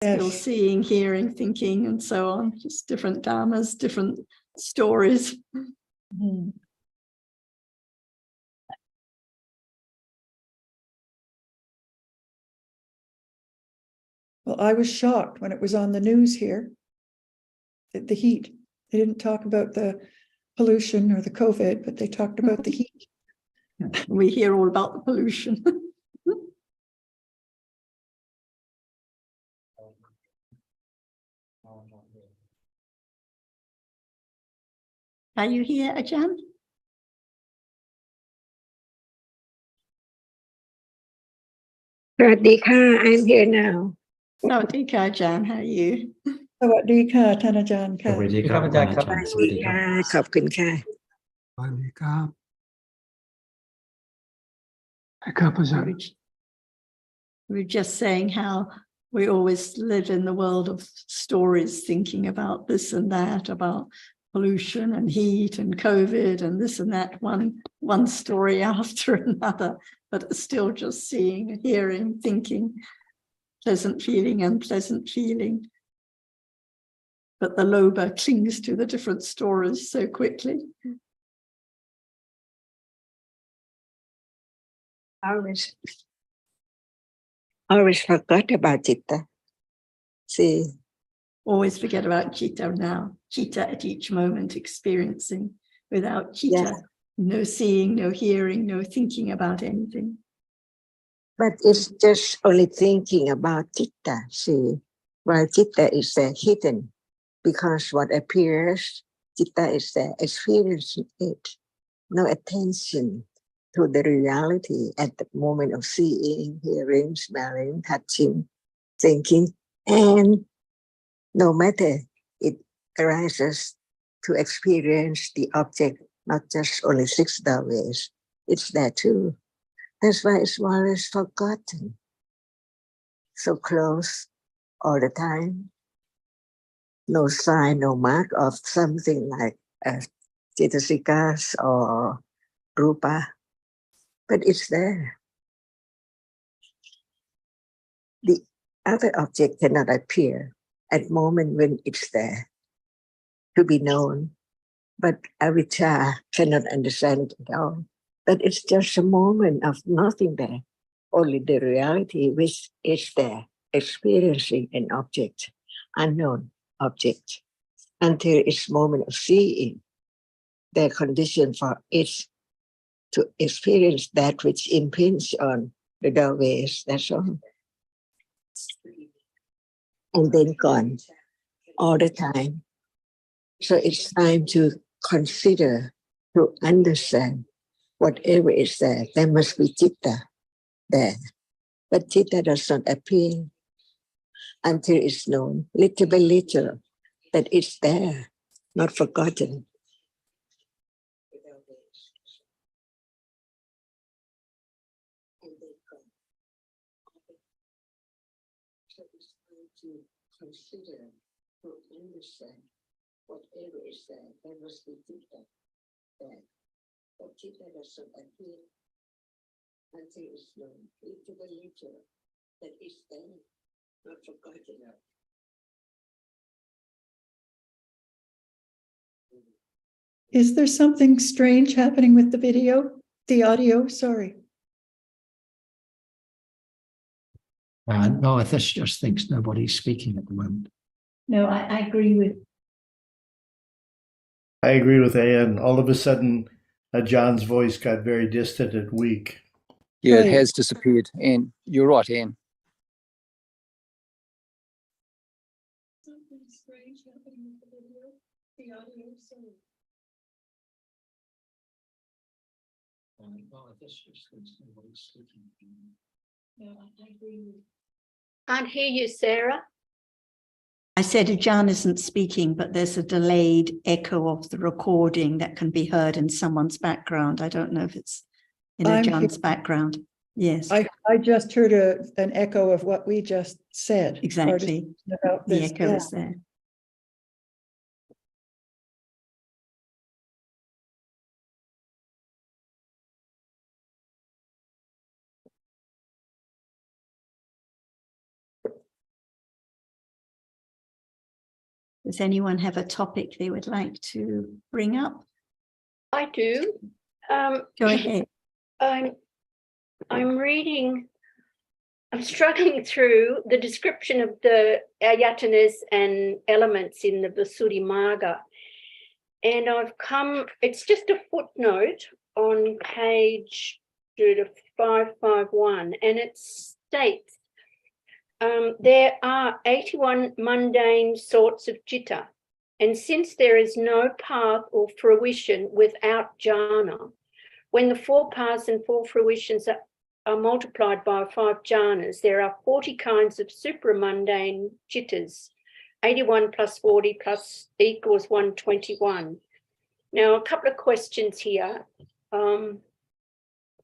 Still seeing, hearing, thinking, and so on. Just different dhammas, different stories. Mm. Well, I was shocked when it was on the news here, the heat. They didn't talk about the pollution or the COVID, but they talked about the heat. We hear all about the pollution. Are you here, Ajahn? I'm here now. Sawadee ka, Ajahn. How are you? สวัสดีค่ะท่านอาจารย์ค่ะ สวัสดีครับอาจารย์ครับสวัสดีครับ ขอบคุณค่ะ สวัสดีครับครับอาจารย์ We were just saying how we always live in the world of stories, thinking about this and that, about pollution and heat and COVID and this and that, one story after another, but still just seeing, hearing, thinking, pleasant feeling, unpleasant feeling. But the lobha clings to the different stories so quickly. Always forgot about Chitta. See, Always forget about citta now, citta at each moment experiencing. Without citta, yes. no seeing, no hearing, no thinking about anything. But it's just only thinking about Chitta. See, while Chitta is hidden, because what appears, Chitta is experiencing it. No attention to the reality at the moment of seeing, hearing, smelling, touching, thinking, and no matter it arises to experience the object, not just only 6 doorways, it's there too. That's why it's always forgotten. So close all the time. No sign, no mark of something like Citasikas or Rupa, but it's there. The other object cannot appear at the moment when it's there to be known, but avijja cannot understand it at all. But it's just a moment of nothing there, only the reality which is there, experiencing an object, unknown object, until its moment of seeing, the condition for it to experience that which impinge on the doorways, that's all. And then gone all the time. So it's time to consider, to understand whatever is there. There must be citta there. But citta does not appear until it's known, little by little, that it's there, not forgotten. So it's time to consider, to understand whatever is there. There must be citta there. But citta does not appear until it's known, little by little, that it's there, not forgotten. Is there something strange happening with the audio? Sorry. No, I just thinks nobody's speaking at the moment. No, I agree with. I agree with Anne. All of a sudden, John's voice got very distant and weak. Yeah, Right. it has disappeared. And you're right, Anne. Something strange happening with the audio. Sorry. No, I just thinks nobody's speaking. No, I agree with. Can't hear you, Sarah. I said Ajahn isn't speaking, but there's a delayed echo of the recording that can be heard in someone's background. I don't know if it's in Ajah's background. Yes, I just heard an echo of what we just said. exactly. About The this. echo Yeah. is there. Does anyone have a topic they would like to bring up? I do. Go ahead. I'm reading, I'm struggling through the description of the ayatanas and elements in the Visuddhimagga. And it's just a footnote on page 551, and it states there are 81 mundane sorts of citta, and since there is no path or fruition without jhana, when the 4 paths and 4 fruitions are multiplied by 5 jhanas, there are 40 kinds of supramundane cittas. 81 plus 40 plus equals 121. Now, a couple of questions here.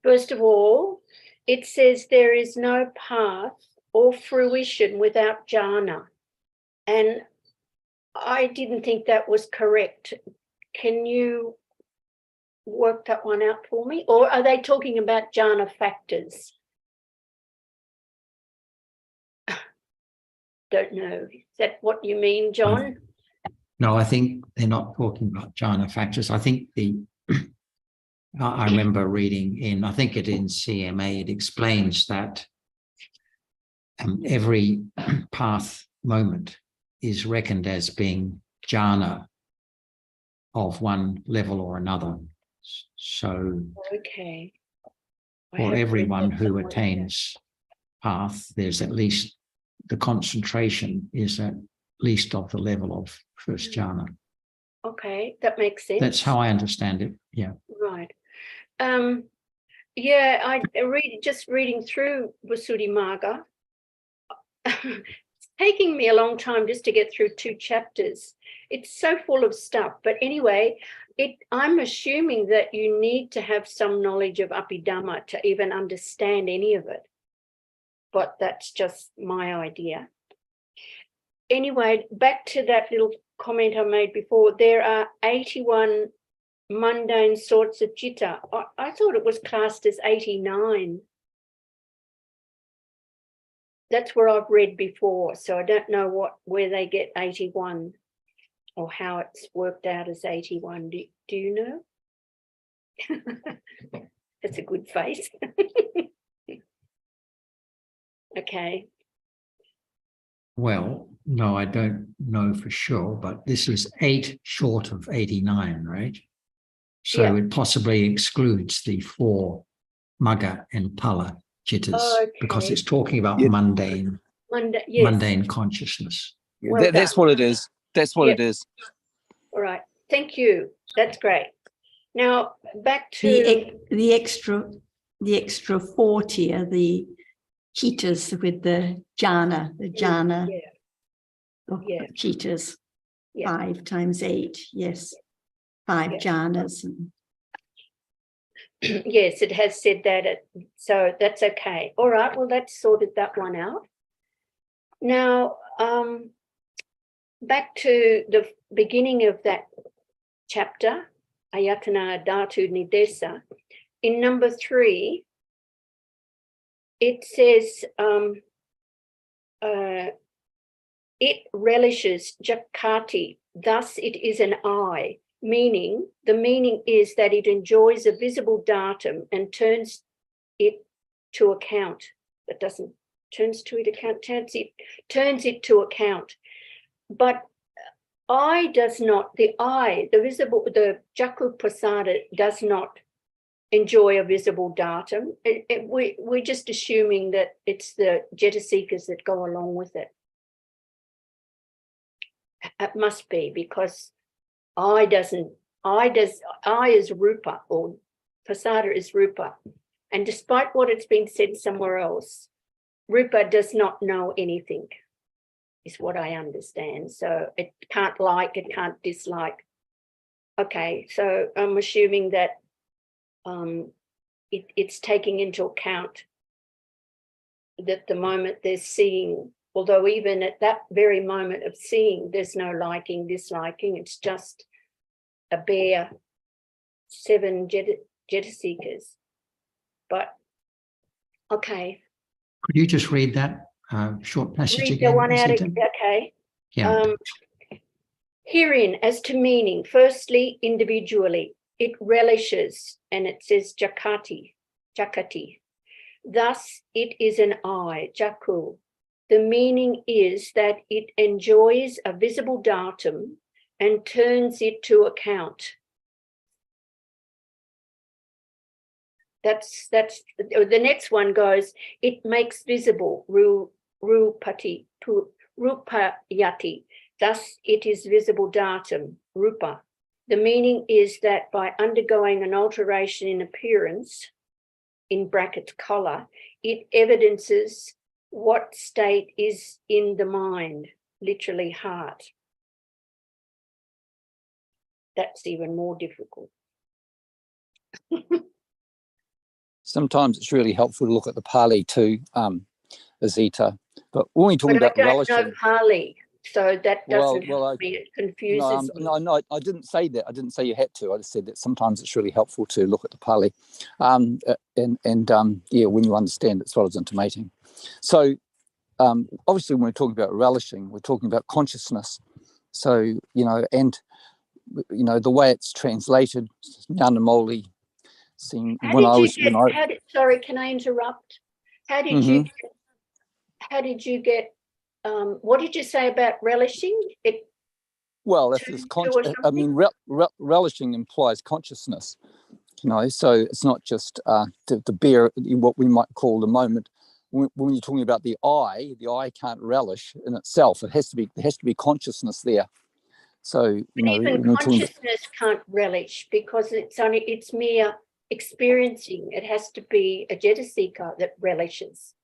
First of all, it says there is no path or fruition without jhana. And I didn't think that was correct. Can you work that one out for me? Or are they talking about jhana factors? Don't know. Is that what you mean, John? No, I think they're not talking about jhana factors. I think I remember reading I think it in CMA, it explains that every path moment is reckoned as being jhana of one level or another. So Okay. for everyone who attains path, there's at least the concentration is at least of the level of first jhana. Okay, that makes sense. That's how I understand it. Yeah. Right. Yeah, I just reading through Visuddhimagga. It's taking me a long time just to get through 2 chapters. It's so full of stuff. But anyway, I'm assuming that you need to have some knowledge of Abhidhamma to even understand any of it. But that's just my idea. Anyway, back to that little comment I made before. There are 81 mundane sorts of citta. I thought it was classed as 89. That's where I've read before, so I don't know where they get 81 or how it's worked out as 81. Do you know? That's a good face. Okay. Well, no, I don't know for sure, but this is 8 short of 89, right? So Yeah. it possibly excludes the 4 magga and pala cittas because Okay. it's talking about Yeah. mundane consciousness. Well That's done. what it is. That's what Yeah. it is. All right. Thank you. That's great. Now back to The extra 40 are the cheetahs with the jhana, of Yeah. cheetahs. Yeah. 5 times 8, yes. 5 Yeah. jhanas. Yes, it has said that. So that's okay. All right. Well, that's sorted that one out. Now, back to the beginning of that chapter, Ayatana Dhatu Nidesa. In number 3, it says it relishes Jakati, thus it is an I, meaning the meaning is that it enjoys a visible datum and turns it to account. That doesn't turns it to account. But I does not, the Jaku Prasada does not enjoy a visible datum. We're just assuming that it's the Jetasikas that go along with it. It must be, because I is Rupa, or Prasada is Rupa. And despite what it's been said somewhere else, Rupa does not know anything, is what I understand. So it can't like, it can't dislike. Okay, so I'm assuming that it's taking into account that the moment they're seeing, although even at that very moment of seeing, there's no liking, disliking, it's just a bare 7 Jetasikas. But okay. Could you just read that short passage Read again? the one out Sita? again, okay. Yeah. Herein, as to meaning, firstly, individually, it relishes, and it says jakati. Thus, it is an I, jaku. The meaning is that it enjoys a visible datum and turns it to account. That's the next one goes, it makes visible, rupayati. Thus, it is visible datum, rupa. The meaning is that by undergoing an alteration in appearance, in brackets color, it evidences what state is in the mind, literally heart. That's even more difficult. Sometimes it's really helpful to look at the Pali too, Azita. But when we're talking about But I don't relishing, know Pali, so that doesn't well, help me. It confuses me. no, I didn't say that. I didn't say you had to. I just said that sometimes it's really helpful to look at the Pali, and yeah, when you understand it as well as intimating. So obviously, when we're talking about relishing, we're talking about consciousness. So and the way it's translated, Nyanamoli. Sorry, can I interrupt? How did you get what did you say about relishing it? Well, if it's relishing implies consciousness, so it's not just to bear what we might call the moment. When you're talking about the I can't relish in itself. There has to be consciousness there. So even consciousness can't relish because it's mere experiencing. It has to be a Jetasika that relishes.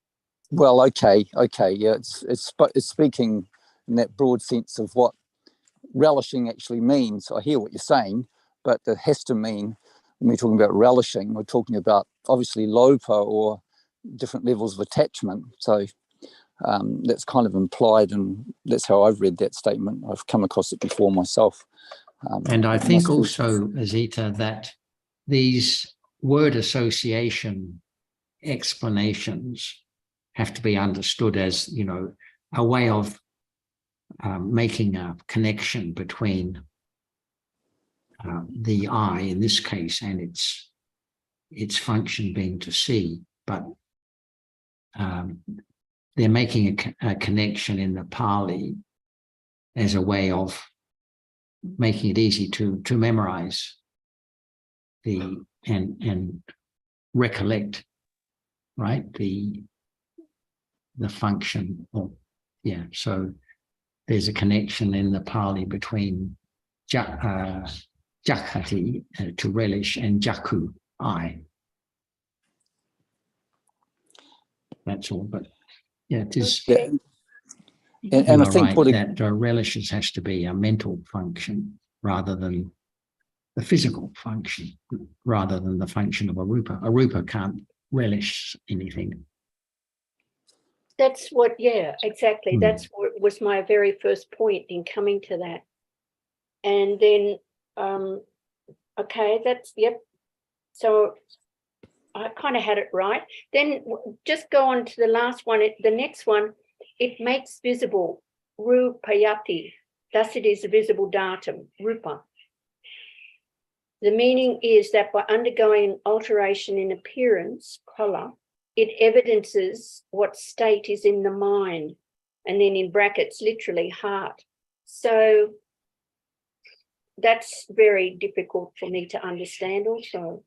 Well, okay, yeah, it's speaking in that broad sense of what relishing actually means. I hear what you're saying, but it has to mean, when we're talking about relishing, we're talking about obviously lopa or different levels of attachment. So that's kind of implied, and that's how I've read that statement. I've come across it before myself. And I think also, Azita, that these word association explanations have to be understood as, a way of making a connection between the I in this case and its function being to see, but they're making a connection in the Pali as a way of making it easy to memorize and recollect, right, the function of, so there's a connection in the Pali between jakati, to relish, and jaku, I. That's all, but it is. Okay. And I think right, that relishes has to be a mental function rather than the physical function, rather than the function of a rupa. A rupa can't relish anything. That's what, exactly. That's what was my very first point in coming to that. And then, so I kind of had it right. Then just go on to the last one. The next one, it makes visible, rupayati. Thus it is a visible datum, rupa. The meaning is that by undergoing an alteration in appearance, color, it evidences what state is in the mind, and then in brackets, literally heart. So that's very difficult for me to understand also.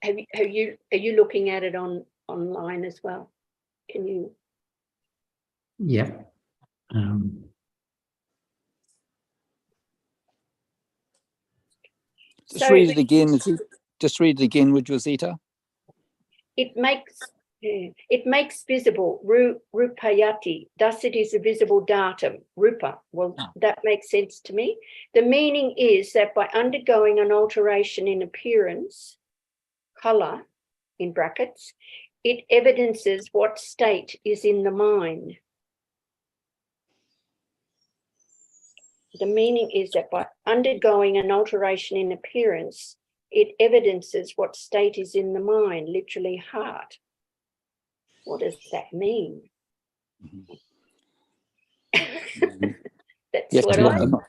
Are you looking at it online as well? Can you? Yeah. read it again. Just read it again, would you, Zita? It makes visible, rupayati. Thus it is a visible datum, rupa. Well, that makes sense to me. The meaning is that by undergoing an alteration in appearance, color, in brackets, it evidences what state is in the mind. The meaning is that by undergoing an alteration in appearance, it evidences what state is in the mind, literally heart. What does that mean? You have to Well, look them up.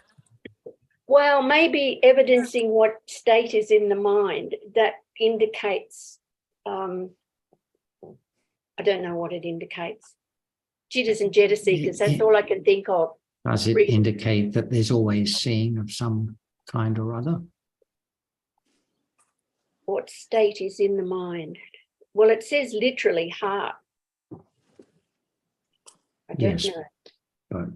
Well, maybe evidencing what state is in the mind that indicates, I don't know what it indicates. Jitters and jitter seekers, that's all I can think of. Does it Really. indicate that there's always seeing of some kind or other? What state is in the mind? Well, it says literally heart. I don't Yes. know. But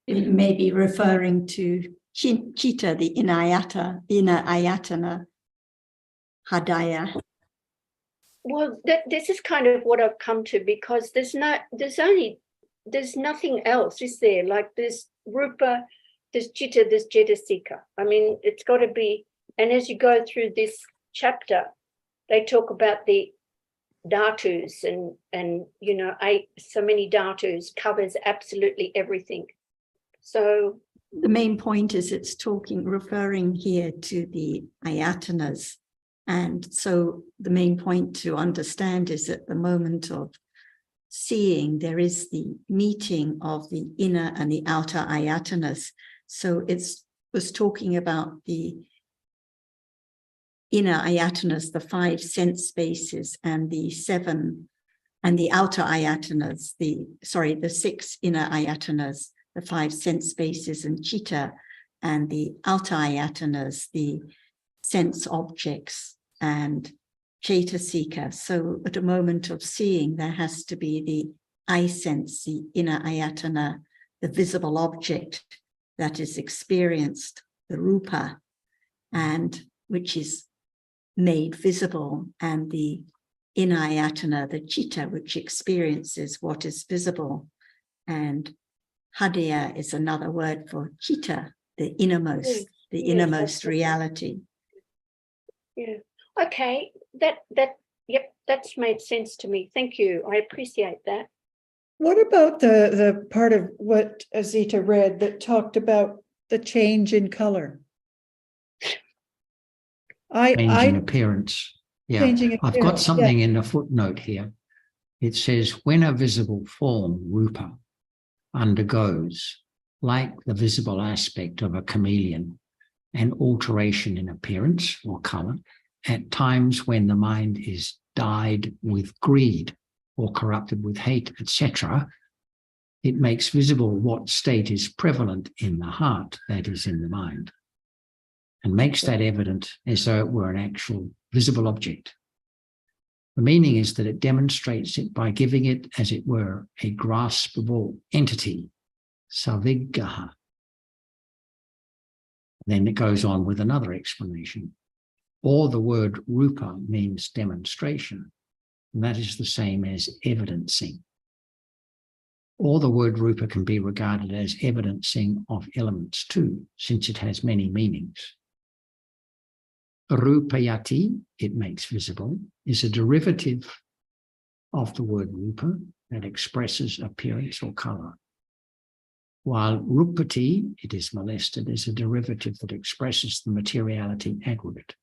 It may be referring to Chitta, the inner ayatana, Hadaya. Well, this is kind of what I've come to, because there's nothing else, is there? Like there's rupa, there's chitta, there's jetasika. I mean, it's got to be, and as you go through this chapter, they talk about the dhatus and you know, so many dhatus covers absolutely everything. So The main point is it's referring here to the ayatanas. And so the main point to understand is at the moment of seeing, there is the meeting of the inner and the outer ayatanas. So it was talking about the inner ayatanas, the 5 sense spaces, and the 7, and the outer ayatanas, the 6 inner ayatanas, the 5 sense spaces and chitta, and the outer ayatanas, the sense objects and cetasika. So at a moment of seeing, there has to be the eye sense, the inner ayatana, the visible object that is experienced, the rupa, and which is made visible, and the inner ayatana, the chitta, which experiences what is visible. And hadaya is another word for chitta, the innermost, innermost reality. yeah, okay, yep, that's made sense to me. Thank you. I appreciate that. What about the part of what Azita read that talked about the change in color? changing appearance. Yeah, Changing I've got appearance, something in the footnote here. It says, when a visible form, rupa, undergoes, like the visible aspect of a chameleon, an alteration in appearance or color, at times when the mind is dyed with greed or corrupted with hate, etc., it makes visible what state is prevalent in the heart, that is, in the mind, and makes that evident as though it were an actual visible object. The meaning is that it demonstrates it by giving it, as it were, a graspable entity, savigaha. Then it goes on with another explanation. Or the word rupa means demonstration, and that is the same as evidencing. Or the word rupa can be regarded as evidencing of elements too, since it has many meanings. Rupayati, it makes visible, is a derivative of the word rupa that expresses appearance or color. While rupati, it is molested, is a derivative that expresses the materiality aggregate.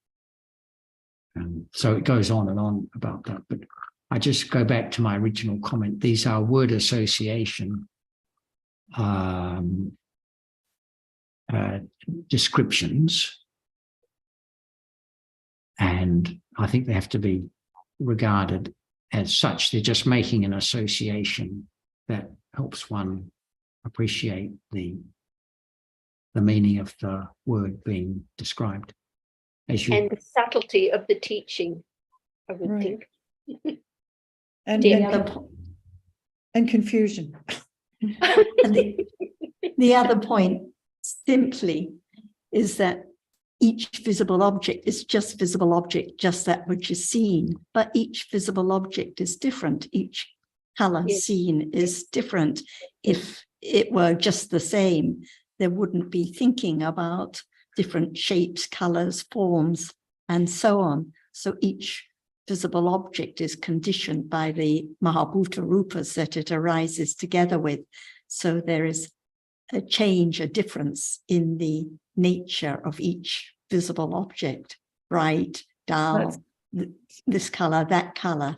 So it goes on and on about that, but I just go back to my original comment. These are word association descriptions, and I think they have to be regarded as such. They're just making an association that helps one appreciate the meaning of the word being described. And the subtlety of the teaching, I would think. And confusion. And the other point simply is that each visible object is just visible object, just that which is seen, but each visible object is different. Each color seen is different. If it were just the same, there wouldn't be thinking about different shapes, colors, forms, and so on. So each visible object is conditioned by the Mahabhuta Rupas that it arises together with. So there is a change, a difference in the nature of each visible object, bright, dull, this color, that color.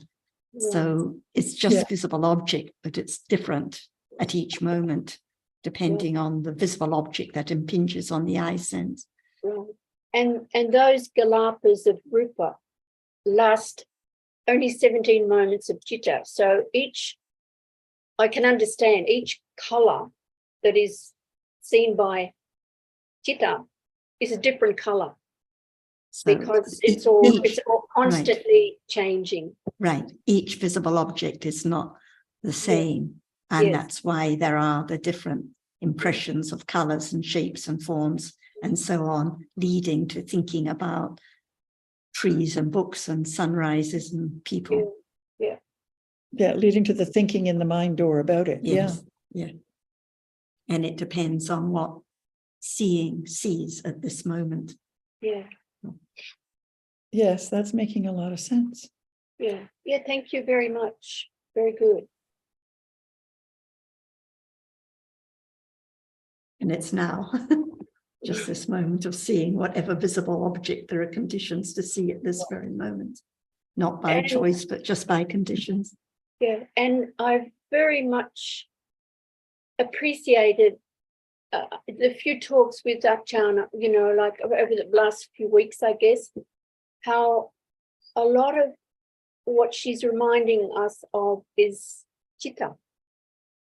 So it's just visible object, but it's different at each moment. depending on the visible object that impinges on the eye sense. Right. And those galapas of rupa last only 17 moments of chitta. So I can understand each color that is seen by chitta is a different color, So because it's all constantly changing. Right. Each visible object is not the same. And Yes. that's why there are the different impressions of colors and shapes and forms and so on, leading to thinking about trees and books and sunrises and people. Yeah, leading to the thinking in the mind door about it. Yes. Yeah. And it depends on what seeing sees at this moment. Yeah. Yes, that's making a lot of sense. Yeah. Yeah. Thank you very much. Very good. And it's now just this moment of seeing whatever visible object there are conditions to see at this very moment, not by choice, but just by conditions. Yeah. And I've very much appreciated the few talks with Achana, like over the last few weeks, I guess, how a lot of what she's reminding us of is chitta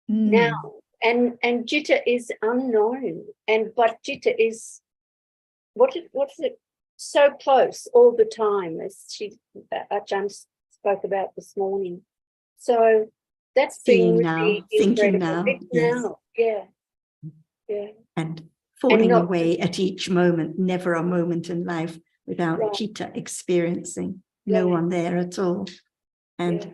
now. And jitta is unknown, but jitta is what is it? So close all the time, as Ajahn spoke about this morning. So that's Seeing been now, really thinking incredible. now, yes. Now, yeah. And falling not- away at each moment, never a moment in life without Right. chitta experiencing, no Right. one there at all. And Yeah.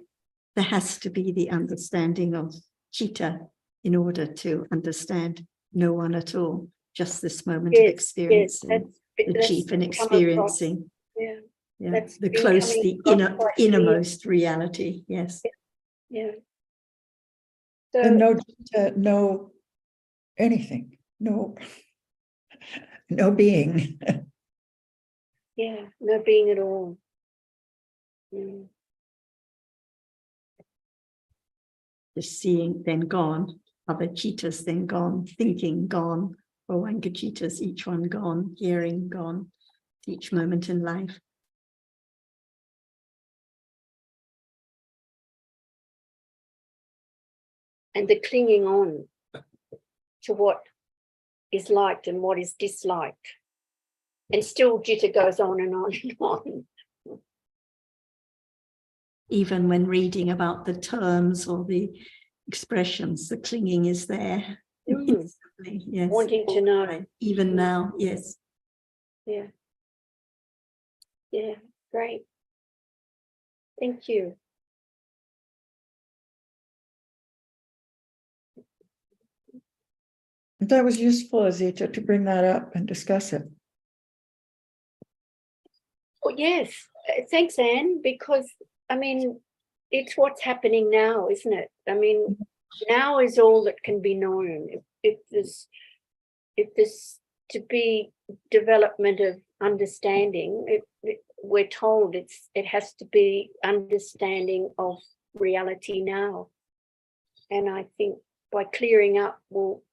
there has to be the understanding of chitta in order to understand no one at all, just this moment of experiencing the chief and experiencing. Yeah. Yeah, That's the been close, coming the across quite clear. innermost reality. Yes. Yeah. And So no anything, no being. yeah, no being at all. Mm. Just seeing, then gone. Other chittas, then gone. Thinking, gone. Bhavanga chittas, each one gone. Hearing, gone. Each moment in life. And the clinging on to what is liked and what is disliked. And still jitta goes on and on and on. Even when reading about the terms or the expressions, the clinging is there. Mm. Yes. Wanting to know. Right. Even now, yes. Yeah. Yeah, great. Thank you. That was useful, Azita, to bring that up and discuss it. Oh, yes. Thanks, Anne, because, I mean, it's what's happening now, isn't it? I mean, now is all that can be known. If there's to be development of understanding, we're told it has to be understanding of reality now. And I think by clearing up, well,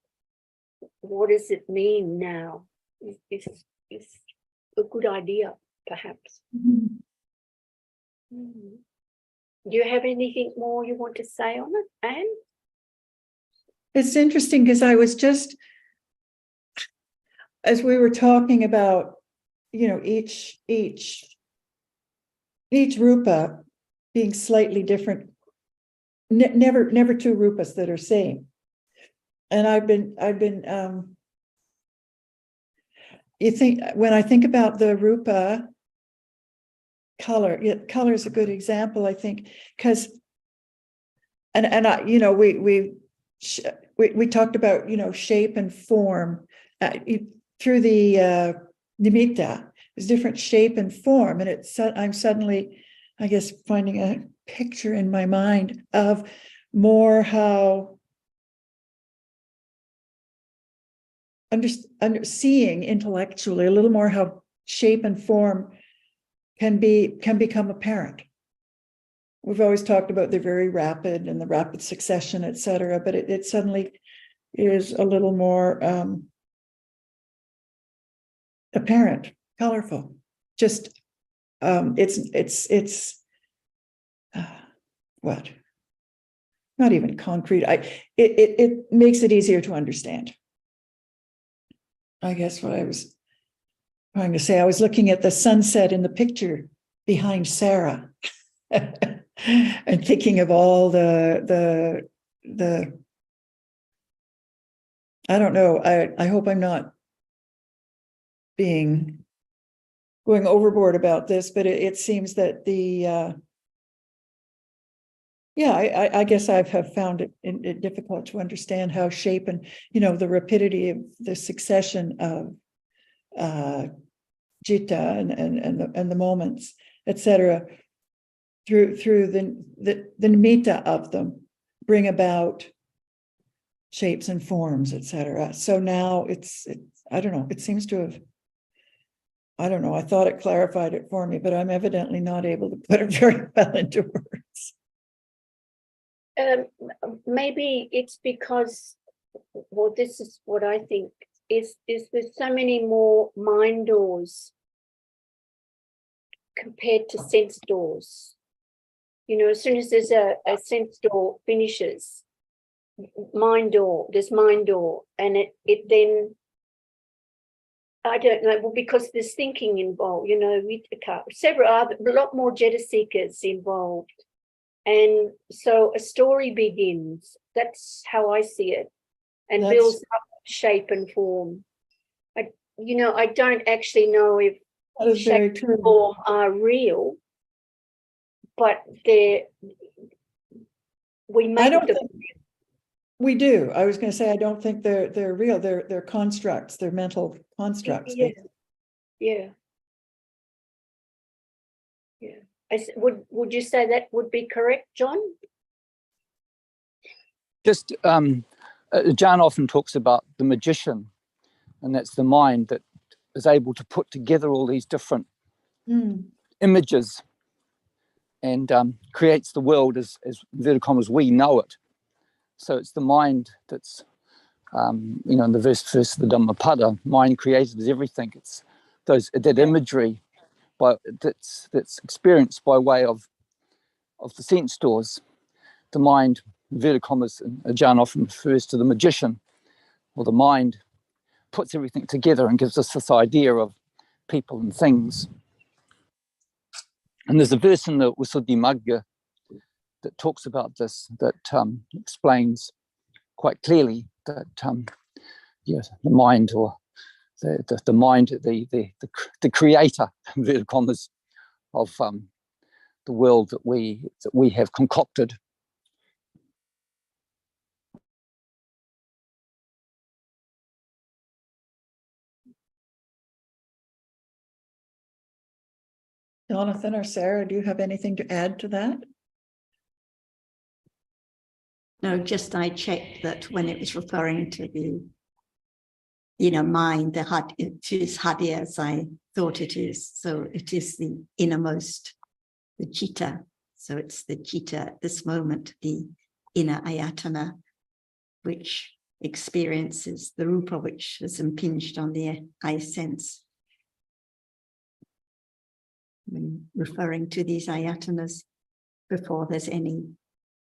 what does it mean now? Is a good idea, perhaps. Mm. Do you have anything more you want to say on it, Anne? It's interesting because I was just, as we were talking about, each rupa being slightly different, never two rupas that are same. And I've been when I think about the rupa color, color is a good example, I think, because and I, we talked about, shape and form through the nimitta. There's different shape and form, and I'm suddenly, I guess, finding a picture in my mind of more how seeing intellectually a little more how shape and form can become apparent. We've always talked about the very rapid and the rapid succession, etc. But it suddenly, is a little more apparent, colorful. Just it's what? Not even concrete. It makes it easier to understand. I guess what I was trying to say, I was looking at the sunset in the picture behind Sarah and thinking of all the I don't know. I hope I'm not going overboard about this, but it seems that the I guess I have found it difficult to understand how shape and, the rapidity of the succession of citta and the moments, etc., through the nimitta of them bring about shapes and forms, etc. So now it's I don't know, it seems to have, I don't know, I thought it clarified it for me, but I'm evidently not able to put it very well into words. Maybe it's because, well, this is what I think, is there's so many more mind doors compared to sense doors. As soon as there's a sense door finishes, there's mind door, and it then, I don't know, well, because there's thinking involved, a lot more jeta seekers involved. And so a story begins. That's how I see it, and builds up shape and form. I don't actually know if shape and form are real, but we make them. We do. I was going to say, I don't think they're real. They're constructs. They're mental constructs. Yeah. Would you say that would be correct, John? Just John often talks about the magician, and that's the mind that is able to put together all these different images and creates the world as inverted commas we know it. So it's the mind that's in the first of the Dhammapada, mind created is everything. It's that imagery that's experienced by way of the sense doors. The mind, inverted commas, Ajahn often refers to the magician, or the mind puts everything together and gives us this idea of people and things. And there's a verse in the Visuddhimagga that talks about this, that explains quite clearly that the mind, or the mind, the creator, inverted commas, of the world that we have concocted. Jonathan or Sarah, do you have anything to add to that? No, just I checked that when it was referring to the, mind, it is hadi as I thought it is. So it is the innermost, the citta. So it's the citta at this moment, the inner ayatana, which experiences the rupa, which is impinged on the eye sense. When referring to these ayatanas before there's any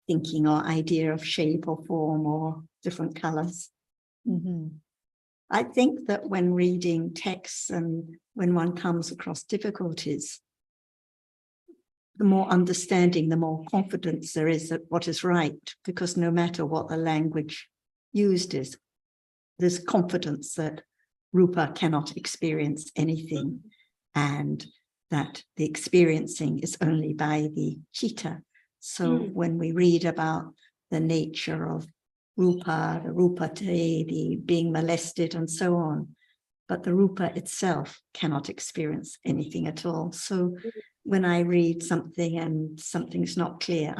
thinking or idea of shape or form or different colors. I think that when reading texts and when one comes across difficulties, the more understanding, the more confidence there is that what is right, because no matter what the language used is, there's confidence that rupa cannot experience anything, and that the experiencing is only by the citta. So when we read about the nature of rupa, the rupate, the being molested and so on, but the rupa itself cannot experience anything at all. So when I read something and something's not clear,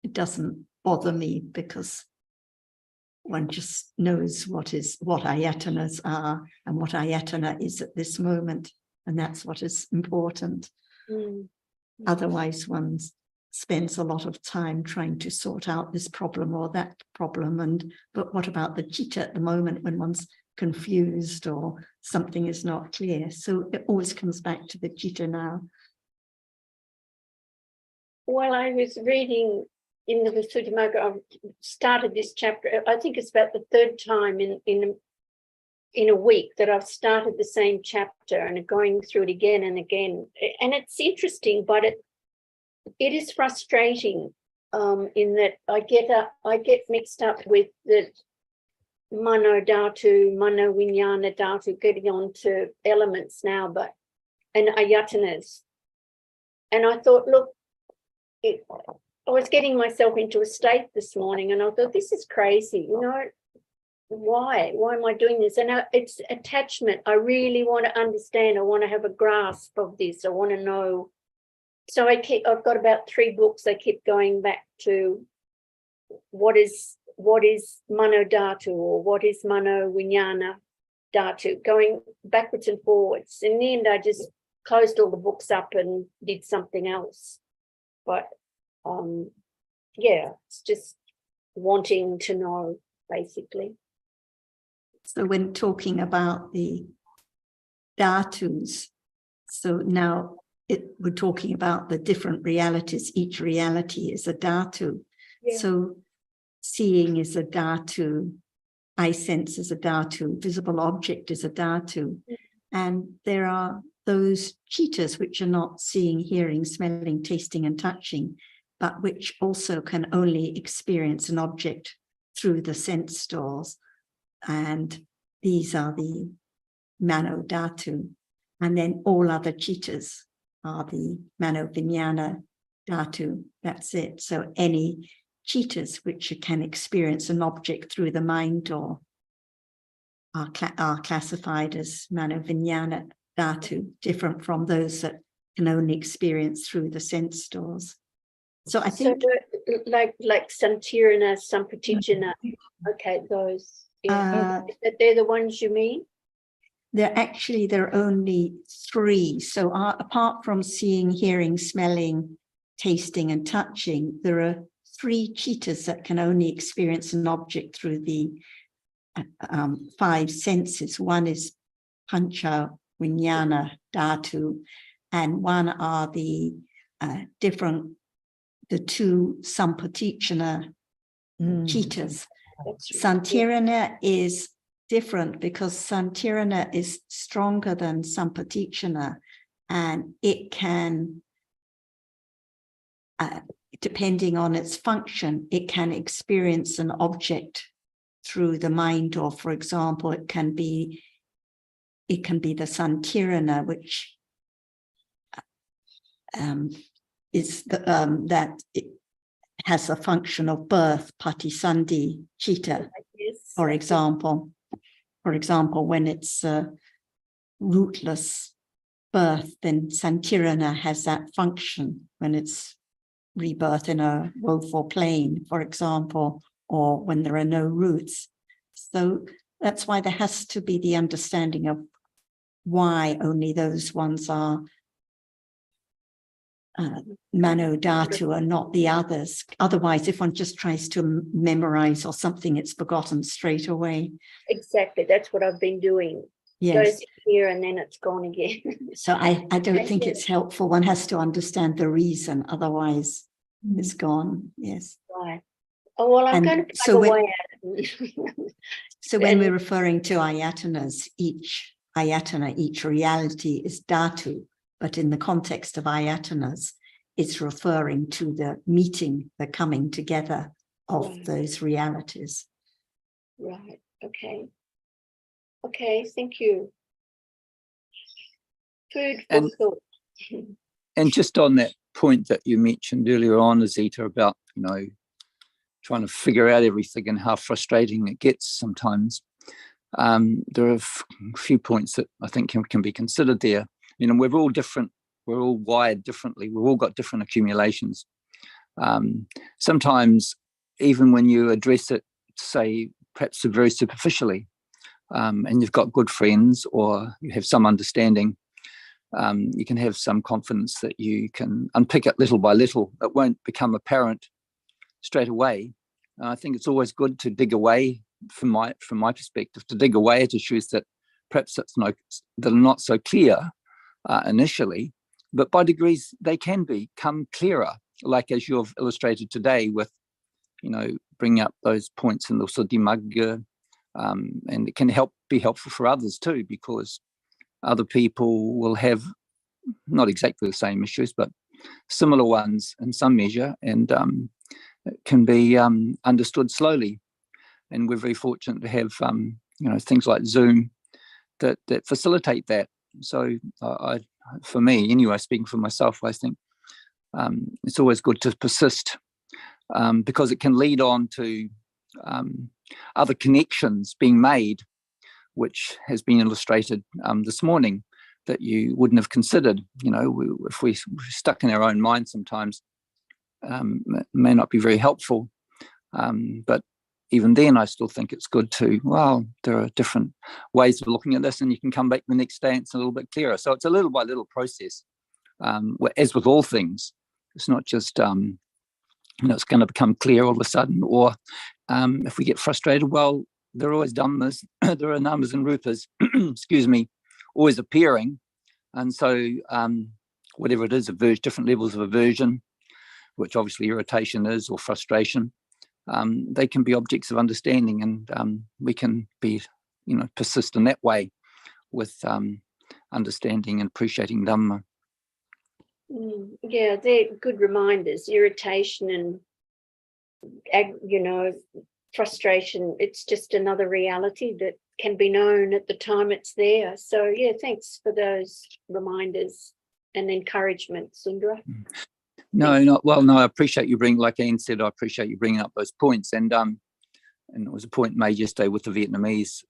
it doesn't bother me, because one just knows what ayatanas are and what ayatana is at this moment. And that's what is important. Otherwise, one's spends a lot of time trying to sort out this problem or that problem. But what about the citta at the moment when one's confused or something is not clear? So it always comes back to the citta now. Well, I was reading in the Visuddhimagga, I've started this chapter, I think it's about the third time in a week that I've started the same chapter and going through it again and again. And it's interesting, but it is frustrating in that I get mixed up with the mano dhatu, mano vinyana dhatu, getting on to elements now, and ayatanas. And I thought, look, I was getting myself into a state this morning and I thought, this is crazy, why am I doing this? And it's attachment. I really want to understand. I want to have a grasp of this. I want to know. So I've got about 3 books. I keep going back to what is mano dhatu or what is mano vinyana dhatu, going backwards and forwards. In the end, I just closed all the books up and did something else. But it's just wanting to know, basically. So when talking about the dhatus, so now we're talking about the different realities. Each reality is a dhatu. Yeah. So seeing is a dhatu, eye sense is a dhatu, visible object is a dhatu. Yeah. And there are those cittas which are not seeing, hearing, smelling, tasting and touching, but which also can only experience an object through the sense doors. And these are the mano dhatu. And then all other cittas are the mano vinyana dhatu. That's it. So any cittas which can experience an object through the mind door are classified as mano vinyana dhatu, different from those that can only experience through the sense doors. So I think like Santirana, Sampatijana, okay, those. Yeah. They're the ones you mean? there are only 3. So apart from seeing, hearing, smelling, tasting and touching, there are 3 cittas that can only experience an object through the 5 senses. One is pancha vinyana dhatu, and one are the 2 sampatichana cittas. Santirana is different because Santirana is stronger than Sampatichana, and it can, depending on its function, it can experience an object through the mind, or for example, it can be the Santirana, which is that it has a function of birth, patisandhi citta, for example. For example, when it's rootless birth, then Santirana has that function when it's rebirth in a woeful plane, for example, or when there are no roots. So that's why there has to be the understanding of why only those ones are mano dhatu and not the others. Otherwise, if one just tries to memorize or something, it's forgotten straight away. Exactly, that's what I've been doing. Yes. Goes here and then it's gone again. So I don't think it's helpful. One has to understand the reason, otherwise it's gone. Yes. Right. Oh, well, I'm going to plug away at it. So when we're referring to ayatanas, each ayatana, each reality is dhatu. But in the context of ayatanas, it's referring to the meeting, the coming together of those realities. Right. Okay. Okay. Thank you. Food for thought. And just on that point that you mentioned earlier on, Azita, about trying to figure out everything and how frustrating it gets sometimes. There are a few points that I think can be considered there. We're all different. We're all wired differently. We've all got different accumulations. Sometimes, even when you address it, say, perhaps very superficially, and you've got good friends or you have some understanding, you can have some confidence that you can unpick it little by little. It won't become apparent straight away. I think it's always good to dig away, from my perspective, to dig away at issues that perhaps that are not so clear initially, but by degrees they can become clearer, like as you've illustrated today with, bringing up those points in the Intl.Dhamma, and it can be helpful for others too, because other people will have not exactly the same issues, but similar ones in some measure, and it can be understood slowly. And we're very fortunate to have things like Zoom that facilitate that. So for me anyway, speaking for myself, I think it's always good to persist, because it can lead on to other connections being made, which has been illustrated this morning, that you wouldn't have considered. If we're stuck in our own mind sometimes, it may not be very helpful. But even then, I still think it's good to, there are different ways of looking at this, and you can come back the next day and it's a little bit clearer. So it's a little by little process, as with all things. It's not just, it's going to become clear all of a sudden, or if we get frustrated, there are always dhammas, there are numbers and rupas, excuse me, always appearing. And so whatever it is, different levels of aversion, which obviously irritation is, or frustration, they can be objects of understanding, and we can be, persist in that way with understanding and appreciating Dhamma. Yeah, they're good reminders. Irritation and, frustration, it's just another reality that can be known at the time it's there. So, yeah, thanks for those reminders and encouragement, Sundara. No, I appreciate you like Anne said, I appreciate you bringing up those points. And it was a point made yesterday with the Vietnamese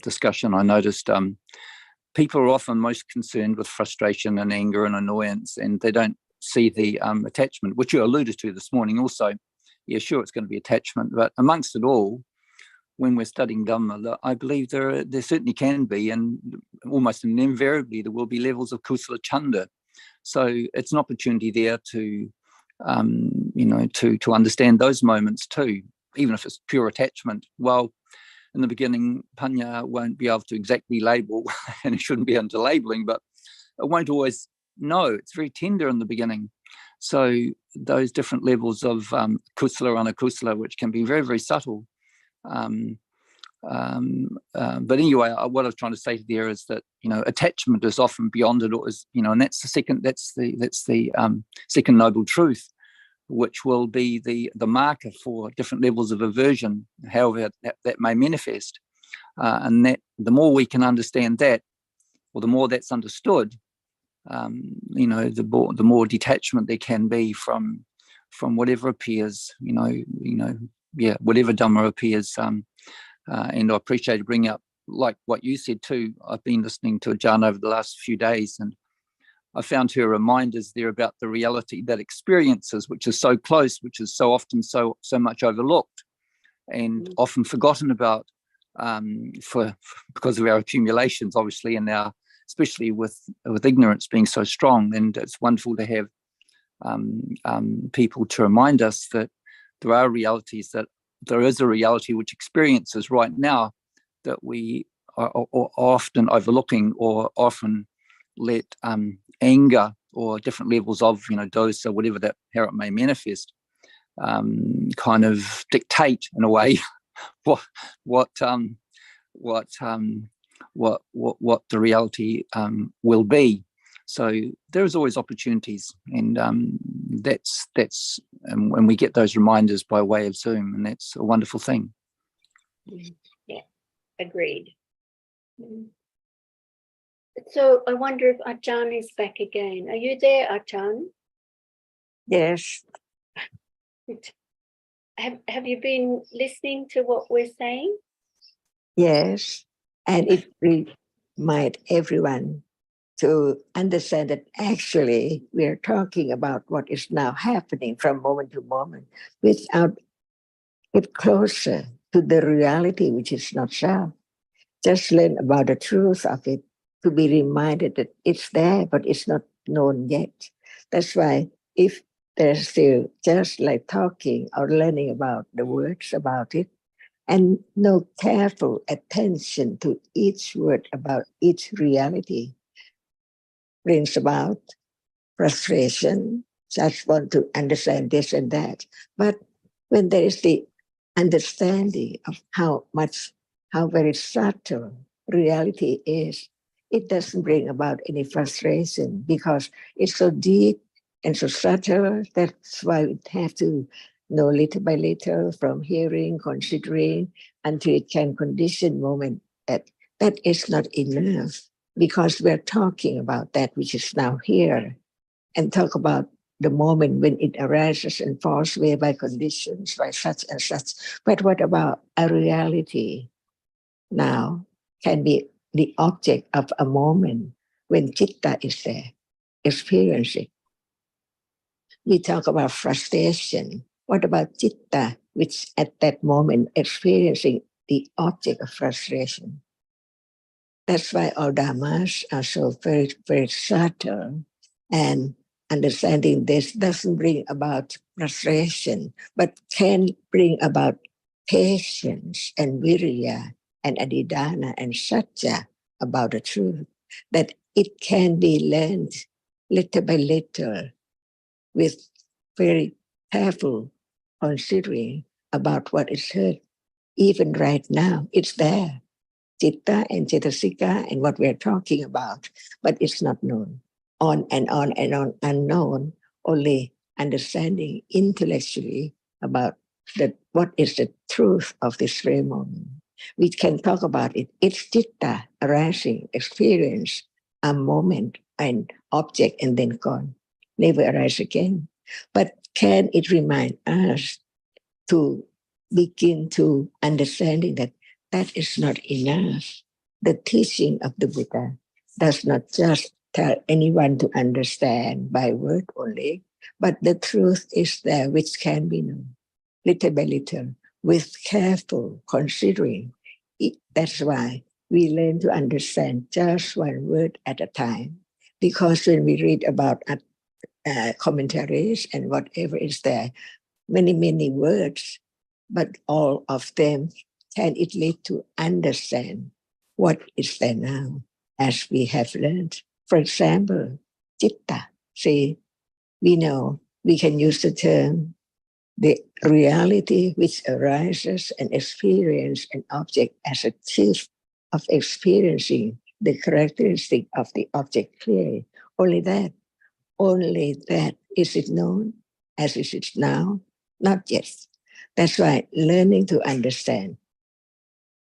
discussion. I noticed people are often most concerned with frustration and anger and annoyance, and they don't see the attachment, which you alluded to this morning also. Yeah, sure, it's going to be attachment, but amongst it all, when we're studying Dhamma, I believe there certainly can be, and almost invariably there will be levels of kusala chanda. So it's an opportunity there to, to understand those moments too, even if it's pure attachment. Well, in the beginning, Panya won't be able to exactly label, and it shouldn't be into labeling, but it won't always know. It's very tender in the beginning. So those different levels of kusala and akusala, which can be very, very subtle. But anyway, what I was trying to say there is that attachment is often beyond it, or is and that's the second noble truth, which will be the marker for different levels of aversion, however that may manifest, and that the more we can understand that, or the more that's understood, the more detachment there can be from whatever appears, whatever Dhamma appears. And I appreciate you bringing up, like what you said too. I've been listening to Ajahn over the last few days, and I found her reminders there about the reality that experiences, which is so close, which is so often so much overlooked and often forgotten about, because of our accumulations, obviously, and our, especially with ignorance being so strong. And it's wonderful to have people to remind us that there are realities, that there is a reality which experiences right now that we are often overlooking, or often let anger or different levels of dosa, whatever that, how it may manifest, kind of dictate in a way what the reality will be. So there's always opportunities, and that's when we get those reminders by way of Zoom, and that's a wonderful thing. Yeah, agreed. So I wonder if Ajahn is back again. Are you there, Ajahn? Yes. Have you been listening to what we're saying? Yes. And it reminds everyone to understand that actually we are talking about what is now happening from moment to moment, without get closer to the reality which is not so. Just learn about the truth of it to be reminded that it's there, but it's not known yet. That's why if there's still just like talking or learning about the words about it, and no careful attention to each word about each reality, brings about frustration, just want to understand this and that. But when there is the understanding of how very subtle reality is, it doesn't bring about any frustration because it's so deep and so subtle. That's why we have to know little by little from hearing, considering, until it can condition moment that is not enough because we're talking about that which is now here and talk about the moment when it arises and falls away by conditions, by such and such. But what about a reality now can be the object of a moment when citta is there, experiencing. We talk about frustration. What about citta, which at that moment experiencing the object of frustration? That's why all dhammas are so very, very subtle, and understanding this doesn't bring about frustration, but can bring about patience and virya and adhidana and satya about the truth, that it can be learned little by little with very careful considering about what is heard. Even right now, it's there. Citta and Cetasika and what we're talking about, but it's not known. On and on and on, unknown, only understanding intellectually about what is the truth of this very moment. We can talk about it. It's citta arising, experience, a moment, an object, and then gone. Never arise again. But can it remind us to begin to understanding that that is not enough. The teaching of the Buddha does not just tell anyone to understand by word only, but the truth is there which can be known little by little with careful considering. That's why we learn to understand just one word at a time. Because when we read about commentaries and whatever is there, many words, but all of them, can it lead to understand what is there now as we have learned? For example, citta. See, we know we can use the term the reality which arises and experience an object as a chief of experiencing the characteristic of the object clearly. Only that is it known as is it now? Not yet. That's why learning to understand,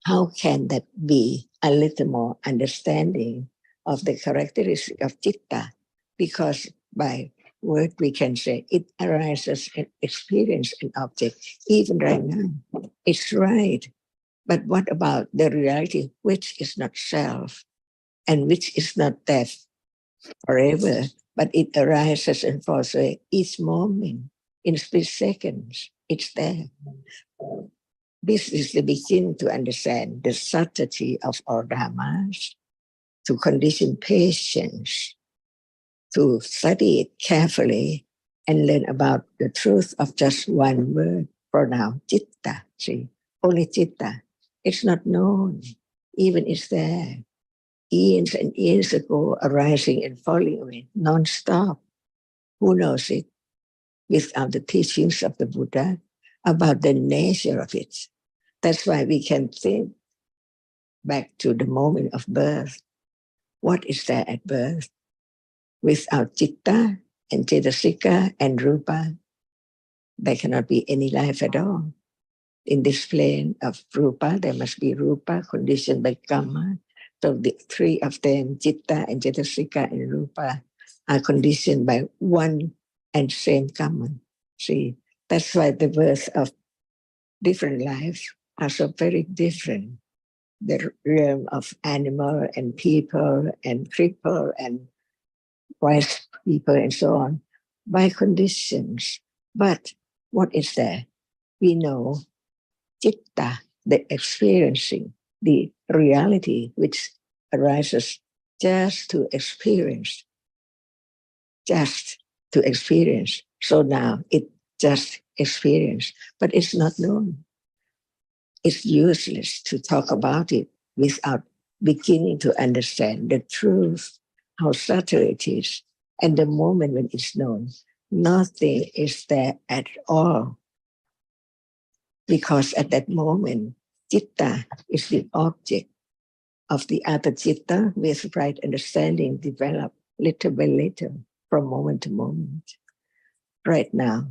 how can that be a little more understanding of the characteristic of citta? Because by word we can say it arises and experience an object, even right now. It's right. But what about the reality which is not self and which is not death forever, but it arises and falls away each moment in split seconds? It's there. This is the beginning to understand the subtlety of all dhammas, to condition patience, to study it carefully and learn about the truth of just one word. For now, citta, see, only citta. It's not known, even it's there. Years and years ago, arising and falling away, non-stop. Who knows it? Without the teachings of the Buddha about the nature of it. That's why we can think back to the moment of birth. What is there at birth? Without citta and cetasika and rupa, there cannot be any life at all. In this plane of rupa, there must be rupa conditioned by karma. So the three of them, citta and cetasika and rupa, are conditioned by one and same karma. See, that's why the birth of different lives are so very different. The realm of animal and people and cripple and wise people and so on, by conditions. But what is there? We know citta, the experiencing, the reality which arises just to experience, just to experience. So now it just experience, but it's not known. It's useless to talk about it without beginning to understand the truth, how subtle it is. And the moment when it's known, nothing is there at all. Because at that moment, citta is the object of the other citta with right understanding develop little by little from moment to moment. Right now,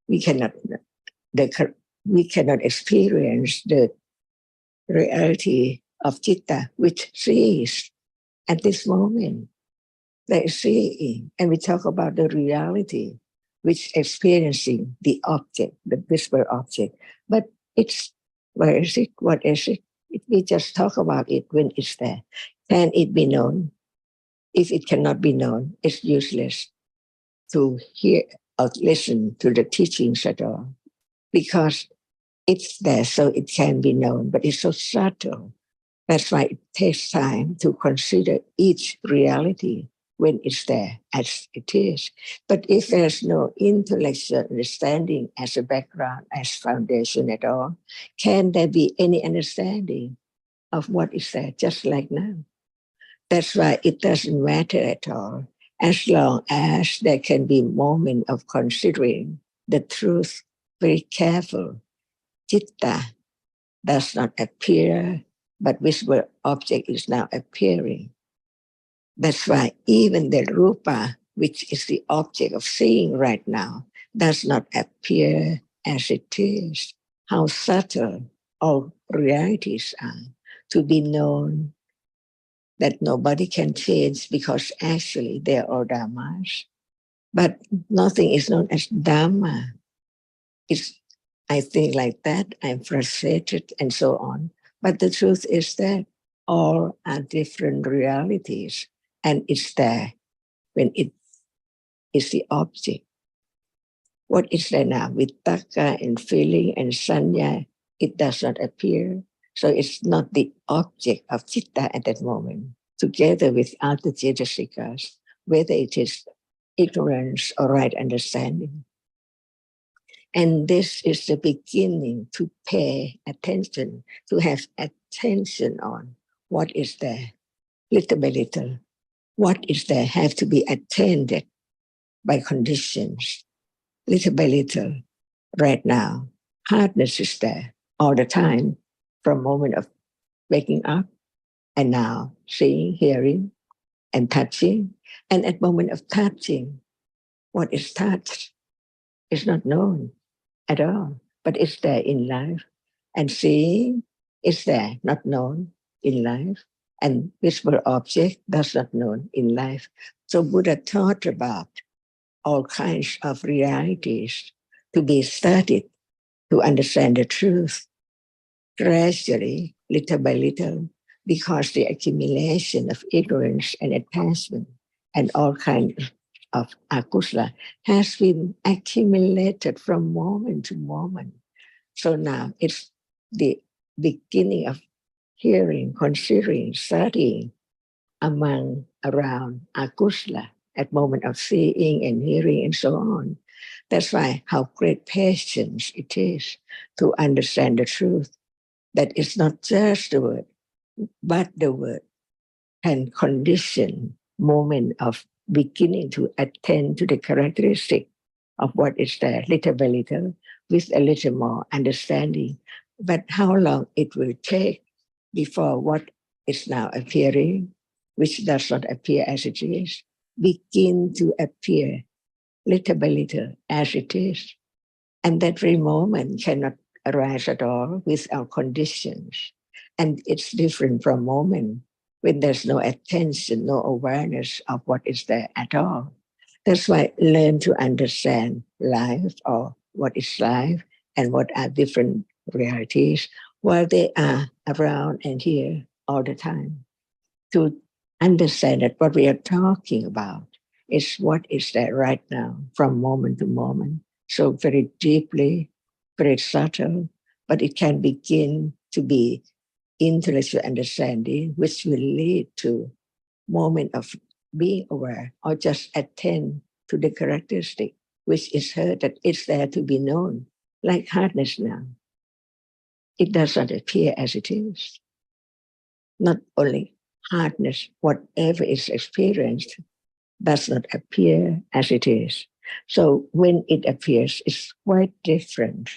we cannot experience the reality of citta, which sees at this moment. They is seeing, and we talk about the reality, which experiencing the object, the visible object. But it's, where is it? What is it? We just talk about it when it's there. Can it be known? If it cannot be known, it's useless to hear or listen to the teachings at all, because it's there, so it can be known, but it's so subtle. That's why it takes time to consider each reality when it's there as it is. But if there's no intellectual understanding as a background, as foundation at all, can there be any understanding of what is there, just like now? That's why it doesn't matter at all, as long as there can be moment of considering the truth very careful. Citta does not appear, but visible object is now appearing. That's why even the rupa, which is the object of seeing right now, does not appear as it is. How subtle all realities are to be known, that nobody can change, because actually they're all dhammas. But nothing is known as Dhamma. It's, I think like that, I'm frustrated and so on. But the truth is that all are different realities, and it's there when it is the object. What is there now? With taka and feeling and sanya, it does not appear. So it's not the object of citta at that moment, together with other cetasikas, whether it is ignorance or right understanding. And this is the beginning to pay attention, to have attention on what is there, little by little. What is there have to be attended by conditions, little by little. Right now, hardness is there all the time, from moment of waking up, and now seeing, hearing, and touching. And at moment of touching, what is touched is not known at all, but it's there in life. And seeing is there, not known in life. And visible object does not known in life. So Buddha taught about all kinds of realities to be studied, to understand the truth gradually, little by little, because the accumulation of ignorance and attachment and all kinds of akusala has been accumulated from moment to moment. So now it's the beginning of hearing, considering, studying among, around akusala at moment of seeing and hearing and so on. That's why how great patience it is to understand the truth, that it's not just the word, but the word can condition moment of beginning to attend to the characteristic of what is there, little by little, with a little more understanding. But how long it will take before what is now appearing, which does not appear as it is, begin to appear little by little as it is. And that very moment cannot arise at all without conditions. And it's different from moment when there's no attention, no awareness of what is there at all. That's why learn to understand life, or what is life and what are different realities, while they are around and here all the time. To understand that what we are talking about is what is there right now from moment to moment. So very deeply, very subtle, but it can begin to be intellectual understanding, which will lead to moment of being aware, or just attend to the characteristic which is heard that it's there to be known, like hardness now. It does not appear as it is. Not only hardness, whatever is experienced does not appear as it is. So when it appears, it's quite different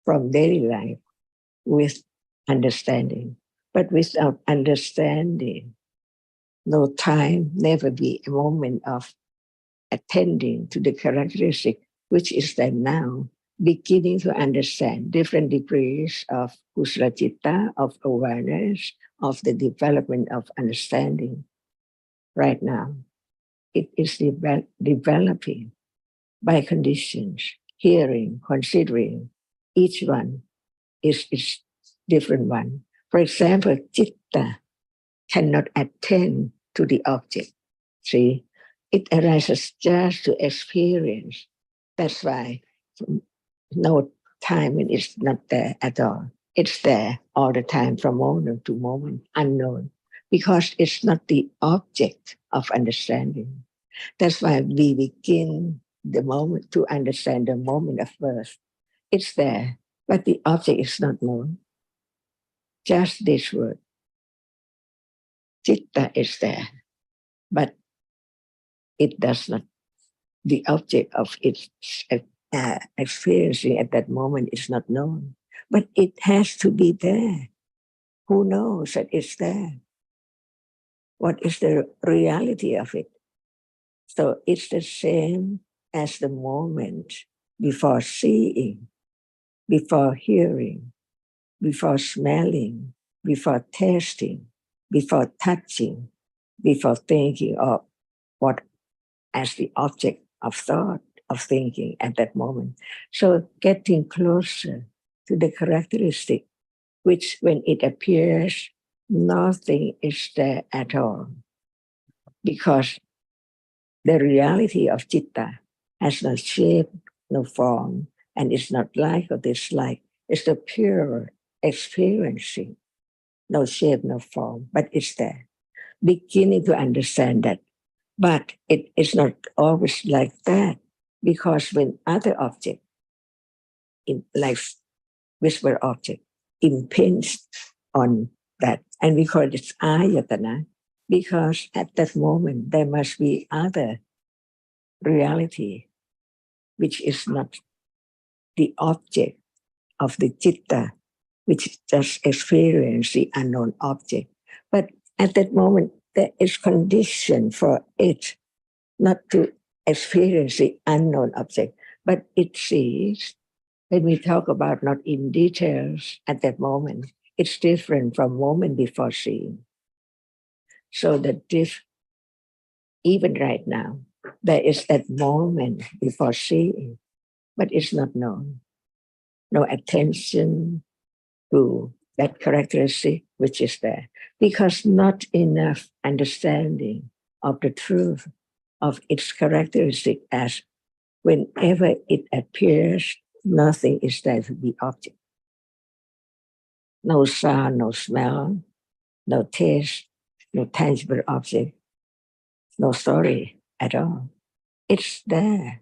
from daily life with understanding. But without understanding, no time, never be a moment of attending to the characteristic, which is that now beginning to understand different degrees of kusala citta, of awareness, of the development of understanding. Right now, it is developing by conditions, hearing, considering. Each one is different one. For example, citta cannot attend to the object. See, it arises just to experience. That's why no time when it's not there at all. It's there all the time from moment to moment, unknown, because it's not the object of understanding. That's why we begin the moment to understand the moment of birth. It's there, but the object is not known. Just this word. Citta is there, but it does not, the object of its experiencing at that moment is not known. But it has to be there. Who knows that it's there? What is the reality of it? So it's the same as the moment before seeing, before hearing, before smelling, before tasting, before touching, before thinking of what as the object of thought, of thinking at that moment. So getting closer to the characteristic, which when it appears, nothing is there at all. Because the reality of citta has no shape, no form, and it's not like or dislike. It's the pure experiencing, no shape, no form, but it's there. Beginning to understand that. But it is not always like that, because when other object, like whisper object, impinge on that, and we call it ayatana, because at that moment there must be other reality, which is not the object of the citta, which just experience the unknown object. But at that moment, there is condition for it not to experience the unknown object, but it sees. When we talk about not in details at that moment, it's different from moment before seeing. So that even right now, there is that moment before seeing, but it's not known. No attention to that characteristic which is there, because not enough understanding of the truth of its characteristic, as whenever it appears, nothing is there to be object. No sound, no smell, no taste, no tangible object, no story at all. It's there.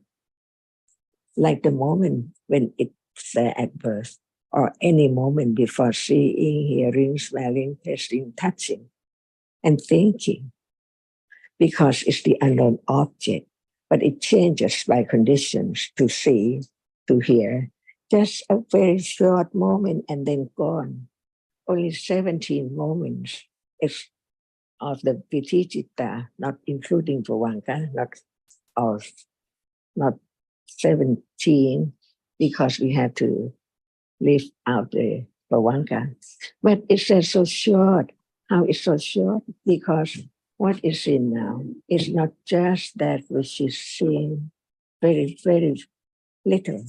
Like the moment when it's there at birth, or any moment before seeing, hearing, smelling, tasting, touching, and thinking, because it's the unknown object, but it changes by conditions to see, to hear. Just a very short moment and then gone. Only 17 moments of the Viticita, not including Pavanga, not 17, because we have to leave out the Pavanga. But it's so short. How is so short? Because what is seen now is not just that which is seen, very, very little,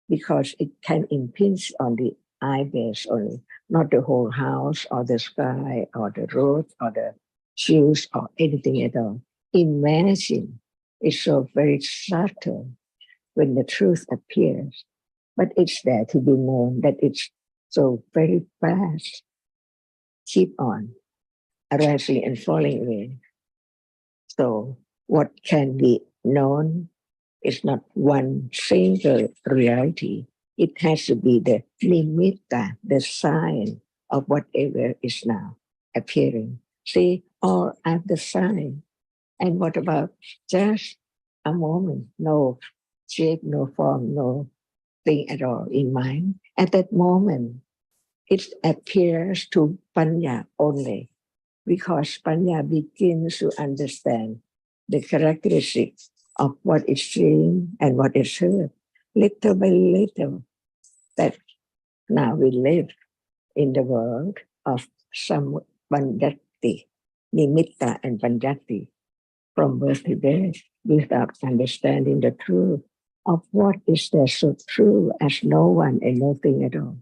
because it can impinge on the eye base only, not the whole house or the sky or the road or the shoes or anything at all. Imagine is so very subtle when the truth appears, but it's there to be known that it's so very fast. Keep on arising and falling away. So what can be known is not one single reality. It has to be the nimitta, the sign of whatever is now appearing. See, all are the sign. And what about just a moment? No shape, no form, no thing at all in mind. At that moment, it appears to Panya only, because Panya begins to understand the characteristics of what is seen and what is heard, little by little, that now we live in the world of some Bandati, Nimitta and Bandati, from birth to death, without understanding the truth of what is there so true as no one and nothing at all.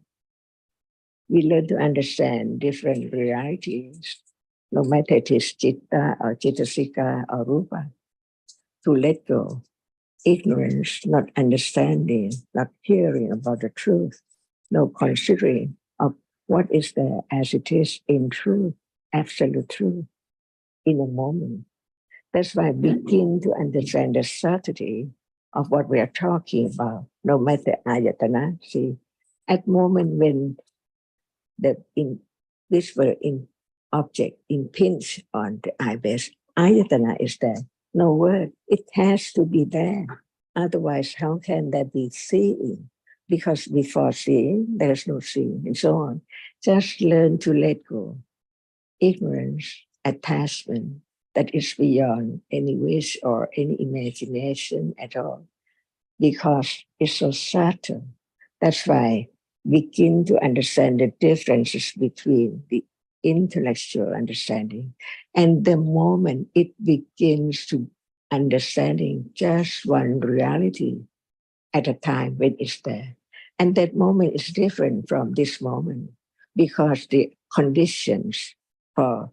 We learn to understand different realities, no matter it is Chitta or Chittasika or Rupa, to let go. Ignorance, not understanding, not hearing about the truth, no considering of what is there as it is in truth, absolute truth, in a moment. That's why I begin to understand the subtlety of what we are talking about, no matter ayatana. See, at moment when the visible in object impinge on the eye base, ayatana is there. No word. It has to be there. Otherwise, how can that be seeing? Because before seeing, there's no seeing, and so on. Just learn to let go. Ignorance, attachment, that is beyond any wish or any imagination at all, because it's so subtle. That's why begin to understand the differences between the intellectual understanding and the moment it begins to understanding just one reality at a time when it's there. And that moment is different from this moment, because the conditions for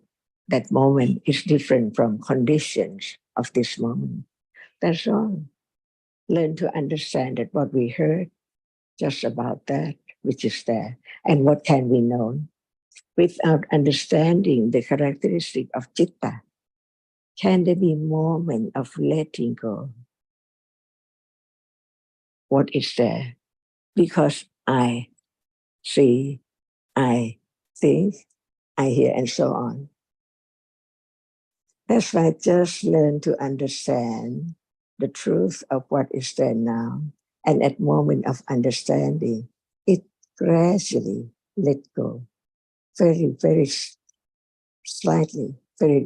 that moment is different from conditions of this moment. That's all. Learn to understand that what we heard, just about that which is there, and what can be known. Without understanding the characteristic of citta, can there be a moment of letting go? What is there? Because I see, I think, I hear, and so on. That's why just learn to understand the truth of what is there now. And at moment of understanding, it gradually let go. Very, very slightly, very,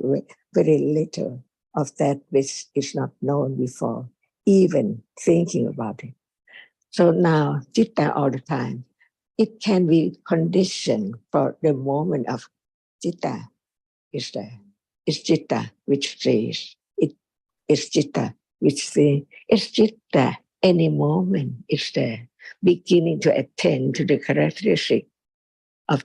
very little of that which is not known before, even thinking about it. So now, citta all the time, it can be conditioned for the moment of citta is there. It's citta which says, it is citta which says, it's citta any moment is there, beginning to attend to the characteristic of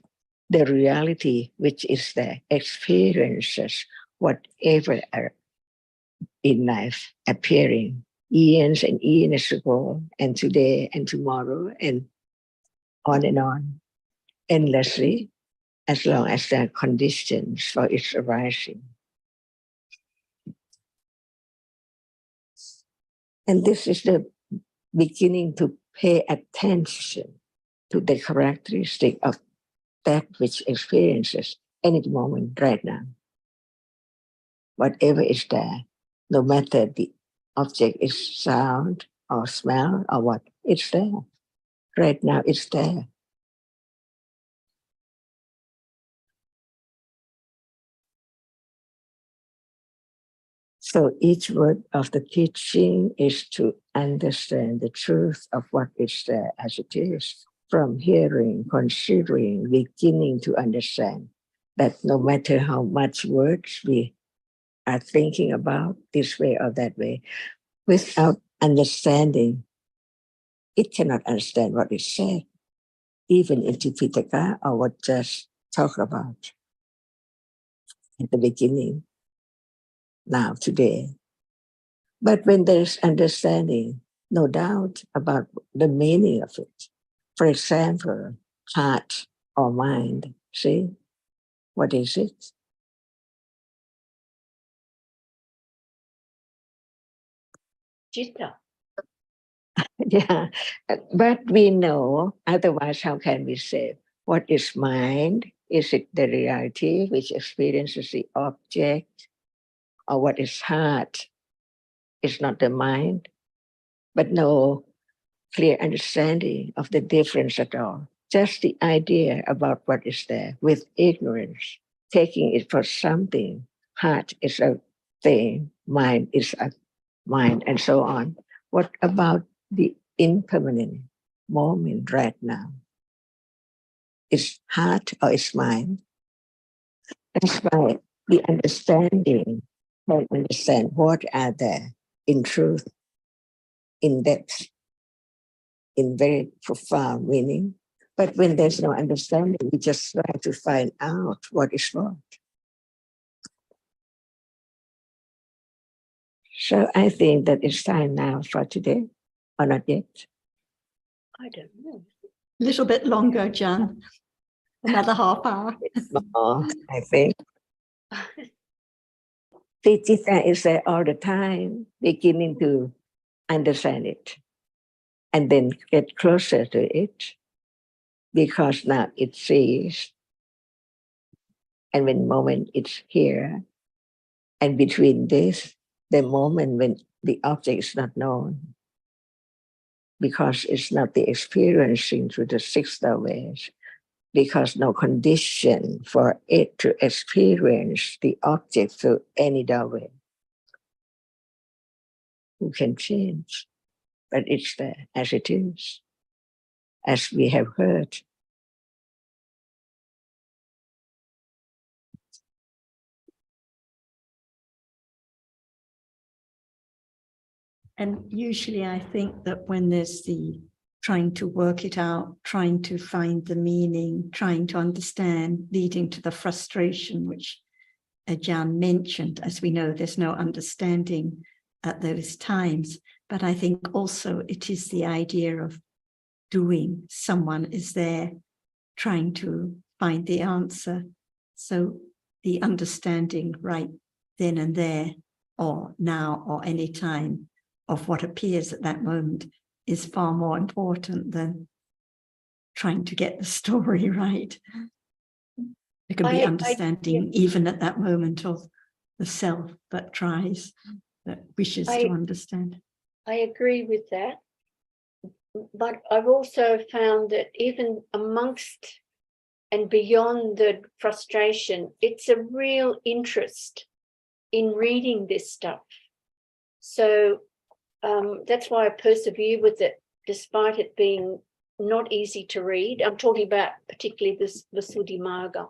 the reality which is there, experiences whatever are in life appearing years and years ago, and today and tomorrow, and on, endlessly, as long as there are conditions for its arising. And this is the beginning to pay attention to the characteristic of that which experiences any moment right now. Whatever is there, no matter the object is sound or smell or what, it's there. Right now, it's there. So each word of the teaching is to understand the truth of what is there as it is, from hearing, considering, beginning to understand that no matter how much words we are thinking about this way or that way, without understanding, it cannot understand what is said, even in Tipitaka or what just talked about at the beginning, now, today. But when there's understanding, no doubt about the meaning of it. For example, heart or mind, see, what is it? Jitta. Yeah, but we know, otherwise, how can we say what is mind? Is it the reality which experiences the object? Or what is heart? It's not the mind, but no clear understanding of the difference at all. Just the idea about what is there with ignorance, taking it for something. Heart is a thing, mind is a mind, and so on. What about the impermanent moment right now? Is heart or is mind? That's why the understanding can understand what are there in truth, in depth, in very profound meaning. But when there's no understanding, we just try to find out what is what. So I think that it's time now for today, or not yet. I don't know. Little bit longer, Jan. Another half hour. More, I think. The Chitta is there all the time, beginning to understand it, and then get closer to it, because now it sees, and when moment it's here, and between this, the moment when the object is not known, because it's not the experiencing through the sixth ways, because no condition for it to experience the object through any way. Who can change? But it's there as it is, as we have heard. And usually I think that when there's the trying to work it out, trying to find the meaning, trying to understand, leading to the frustration, which Jan mentioned, as we know, there's no understanding at those times. But I think also it is the idea of doing. Someone is there trying to find the answer. So the understanding right then and there, or now, or any time, of what appears at that moment is far more important than trying to get the story right. There can be understanding even at that moment of the self that tries, that wishes to understand. I agree with that. But I've also found that even amongst and beyond the frustration, it's a real interest in reading this stuff. So that's why I persevere with it, despite it being not easy to read. I'm talking about particularly this Visuddhimagga.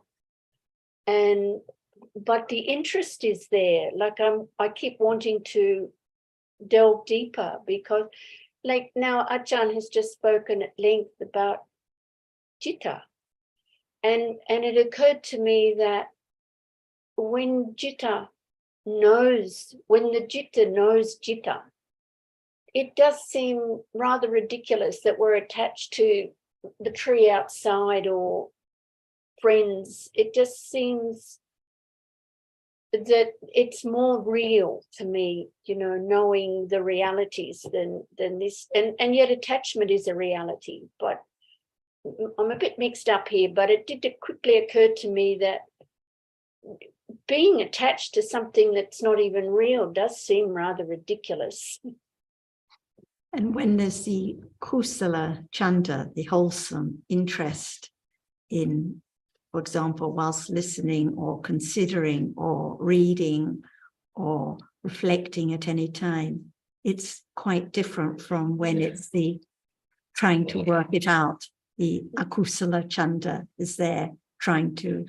But the interest is there. Like I keep wanting to delve deeper, because like now Ajahn has just spoken at length about Jitta. And it occurred to me that when the Jitta knows Jitta, it does seem rather ridiculous that we're attached to the tree outside or friends. It just seems that it's more real to me, knowing the realities than this. And yet attachment is a reality. But I'm a bit mixed up here, but it did quickly occur to me that being attached to something that's not even real does seem rather ridiculous. And when there's the kusala chanda, the wholesome interest in, for example, whilst listening or considering or reading or reflecting at any time, it's quite different from when it's the trying to work it out. The akusala chanda is there trying to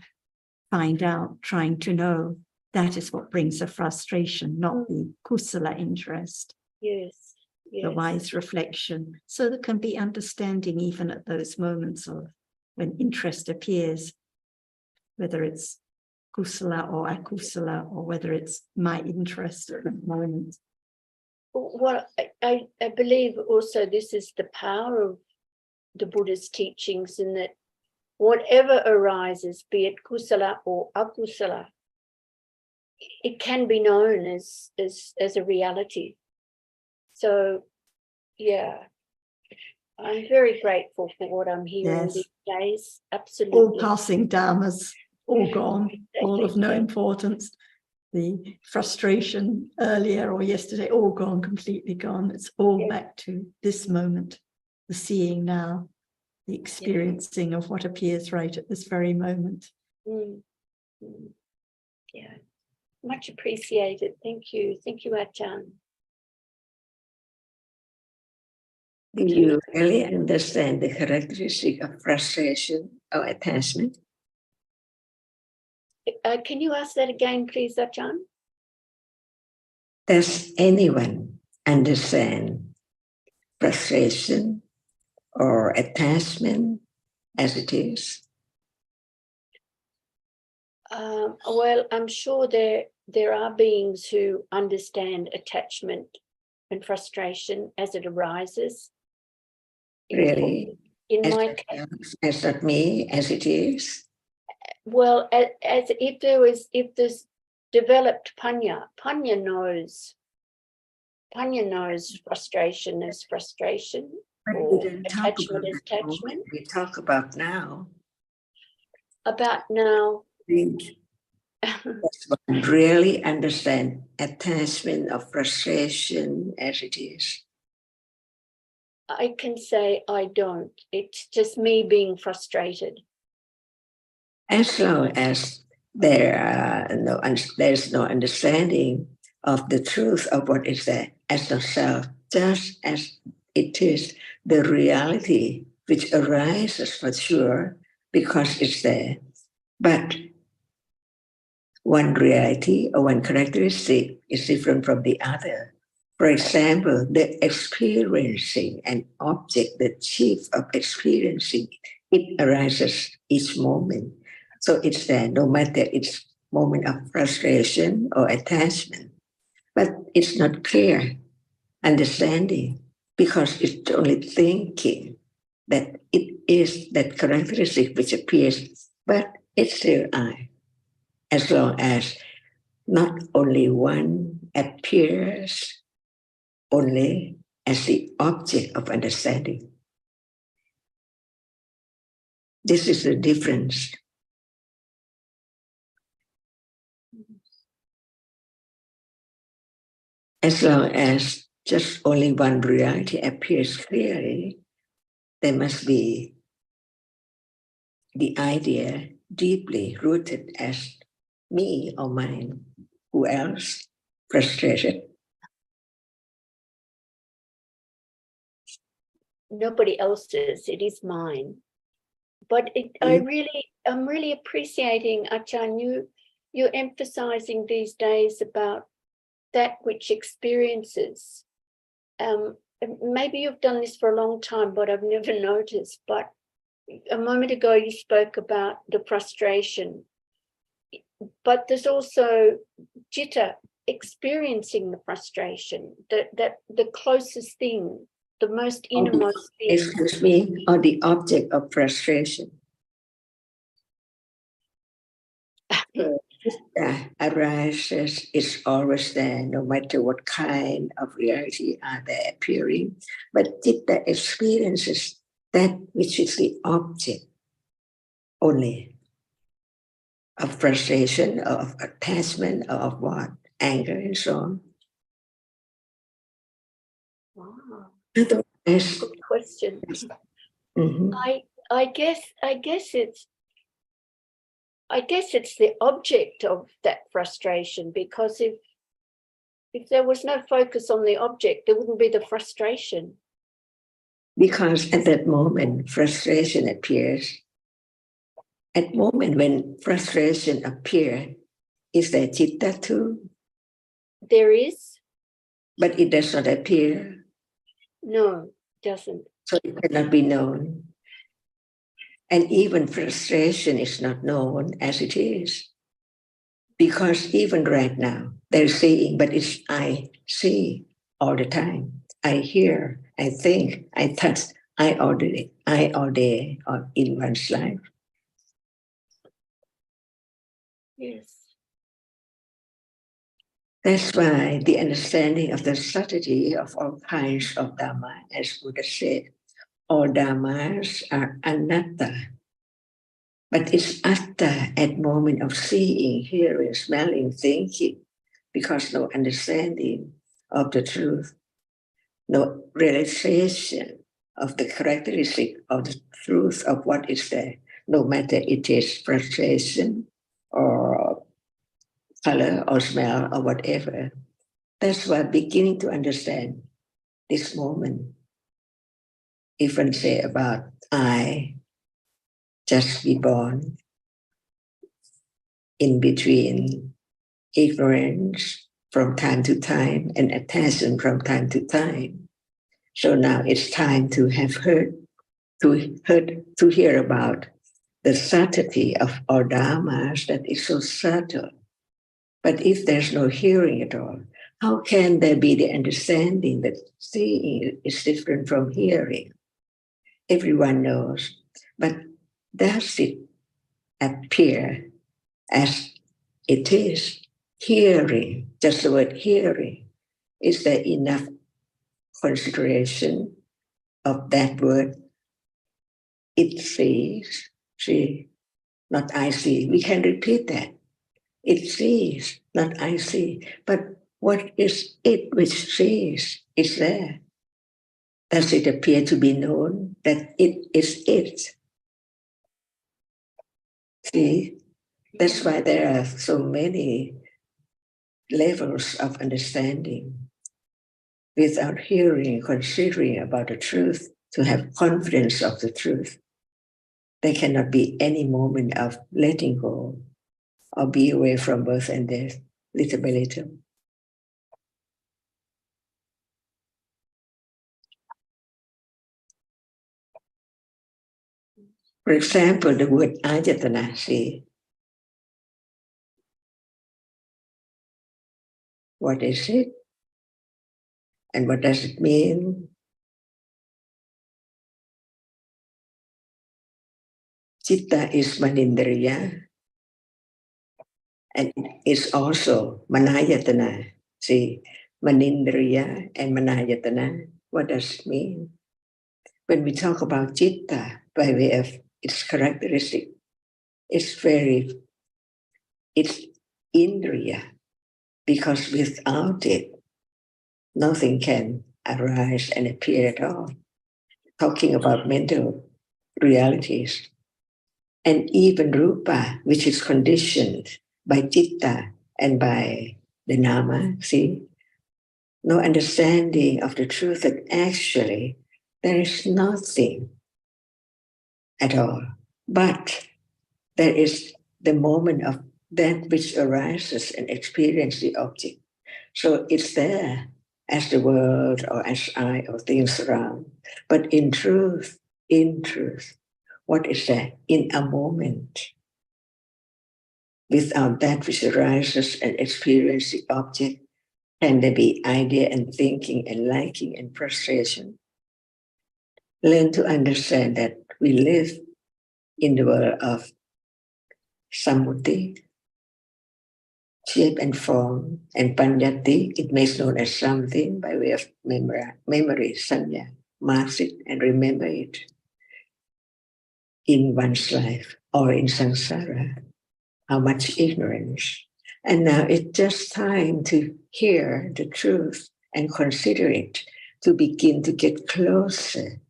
find out, trying to know. That is what brings the frustration, not the kusala interest. Yes. The wise reflection. So there can be understanding even at those moments of when interest appears, whether it's kusala or akusala, or whether it's my interest at the moment. Well, I believe also this is the power of the Buddha's teachings, in that whatever arises, be it kusala or akusala, it can be known as a reality. So, yeah, I'm very grateful for what I'm hearing Yes. these days. All Absolutely. passing dhammas, all gone, all of no Exactly. importance. The frustration earlier or yesterday, all gone, completely gone. It's all Yeah. back to this moment, the seeing now, the experiencing of what appears right at this very moment. Mm. Mm. Yeah, much appreciated. Thank you. Thank you, Ajahn. Do you really understand the characteristic of frustration or attachment? Can you ask that again, please, Ajahn? Does anyone understand frustration or attachment as it is? Well, I'm sure there are beings who understand attachment and frustration as it arises. Really? In my case, As not me, as it is? well, as if there's developed panya knows frustration as frustration, But or we didn't talk attachment about as that attachment. moment. We talk about now. About now. Does one really understand attachment or frustration as it is? I can say I don't. It's just me being frustrated. As long as there's no understanding of the truth of what is there as the self, just as it is the reality which arises for sure because it's there. But one reality or one characteristic is different from the other. For example, the experiencing an object, the chief of experiencing, it arises each moment. So it's there, no matter its moment of frustration or attachment. But it's not clear understanding because it's only thinking that it is that characteristic which appears, but it's still I. As long as not only one appears only as the object of understanding. This is the difference. As long as just only one reality appears clearly, there must be the idea deeply rooted as me or mine. Who else? Frustrated. Nobody else's. It is mine. But I'm really appreciating, Ajahn, you're emphasizing these days about that which experiences. Maybe you've done this for a long time, but I've never noticed. But a moment ago, you spoke about the frustration. But there's also jitta experiencing the frustration, that the closest thing, the most innermost thing. Excuse me, or the object of frustration. Arises is always there, no matter what kind of reality are there appearing. But Citta experiences that which is the object only of frustration, or of attachment, or of what? Anger and so on. Wow. Otherwise, Good question. mhm. I guess it's the object of that frustration, because if there was no focus on the object, there wouldn't be the frustration. Because at that moment, frustration appears. At the moment when frustration appears, is there Citta too? There is? But it does not appear. No, it doesn't. So it cannot be known. And even frustration is not known as it is. Because even right now, they're seeing, but it's I see all the time. I hear, I think, I touch, I all day or in one's life. Yes. That's why the understanding of the subtlety of all kinds of Dhamma, as Buddha said, all Dhammas are anatta. But it's atta at moment of seeing, hearing, smelling, thinking, because no understanding of the truth, no realization of the characteristic of the truth of what is there, no matter it is frustration or color or smell or whatever. That's why beginning to understand this moment, even say about I just be born in between ignorance from time to time and attachment from time to time. So now it's time to have to hear about the subtlety of our dharmas that is so subtle. But if there's no hearing at all, how can there be the understanding that seeing is different from hearing? Everyone knows, but does it appear as it is? Hearing, just the word hearing, is there enough consideration of that word? It sees, see, not I see. We can repeat that. It sees, not I see. But what is it which sees? Is there? Does it appear to be known that it is it? See, that's why there are so many levels of understanding. Without hearing, considering about the truth, to have confidence of the truth, there cannot be any moment of letting go or be away from birth and death, little by little. For example, the word ayatana, see, what is it? And what does it mean? Citta is manindriya, and it's also manayatana. See, manindriya and manayatana, what does it mean? When we talk about citta by way of its characteristic, it's indriya, because without it, nothing can arise and appear at all. Talking about mental realities. And even rupa, which is conditioned by citta and by the nama, see? No understanding of the truth that actually there is nothing at all. But there is the moment of that which arises and experiences the object. So it's there as the world or as I or things around. But in truth, what is there? In a moment. Without that which arises and experiences the object, can there be idea and thinking and liking and frustration? Learn to understand that we live in the world of samuti, shape and form, and panyati, it makes known as something by way of memory, sanya, mark it and remember it in one's life or in samsara. How much ignorance. And now it's just time to hear the truth and consider it, to begin to get closer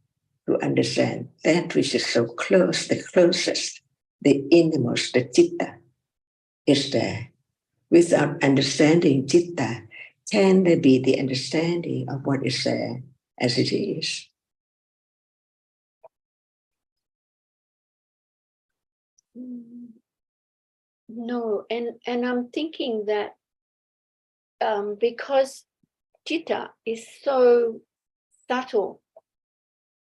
to understand that which is so close, the closest, the innermost, the citta is there. Without understanding citta, can there be the understanding of what is there as it is? No, and I'm thinking that because citta is so subtle,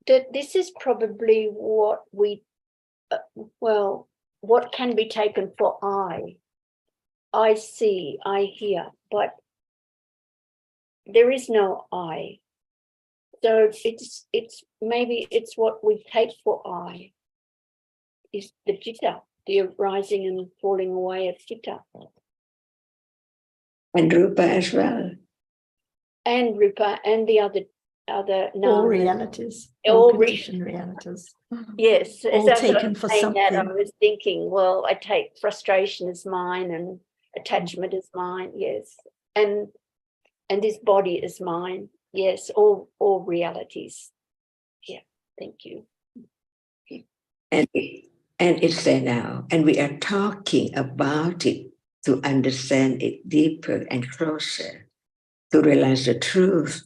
that this is probably what we, what can be taken for I see, I hear, but there is no I. So it's maybe it's what we take for I is the citta, the arising and falling away of citta. And Rupa as well. And Rupa and the other All namas. realities, All all re- conditioned realities. Yes, All as I taken was for saying that, I something. was thinking, well, I take frustration as mine and attachment as mine, yes, and this body is mine, yes, all realities. Yeah, thank you. And it's there now. And we are talking about it to understand it deeper and closer, to realize the truth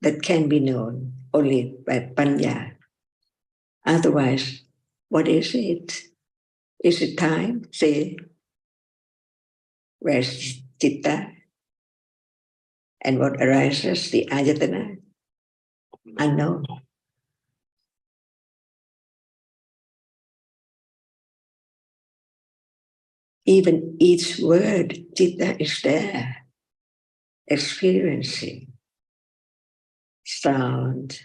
that can be known only by panya. Otherwise, what is it? Is it time? Say, where's citta? And what arises, the ayatana? Unknown. Even each word, citta is there, experiencing sound,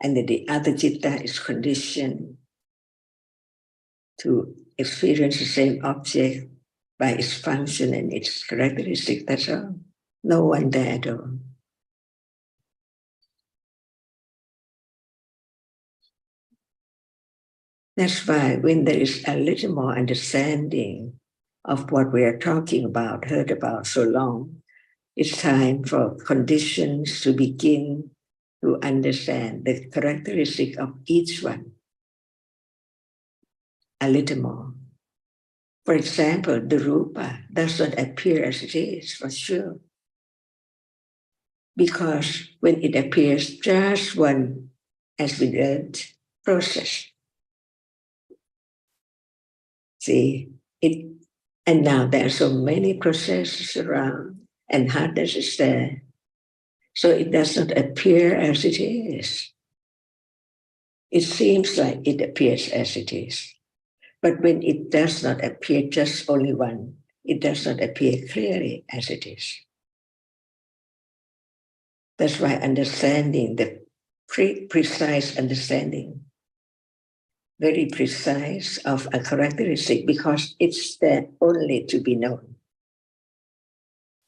and then the other citta is conditioned to experience the same object by its function and its characteristic. That's all. No one there at all. That's why when there is a little more understanding of what we are talking about, heard about so long, it's time for conditions to begin to understand the characteristic of each one a little more. For example, the rupa does not appear as it is, for sure. Because when it appears, just one, as we learned, process. See, and now there are so many processes around, and hardness is there. So it does not appear as it is. It seems like it appears as it is. But when it does not appear just only one, it does not appear clearly as it is. That's why understanding, the precise understanding, very precise of a characteristic, because it's there only to be known.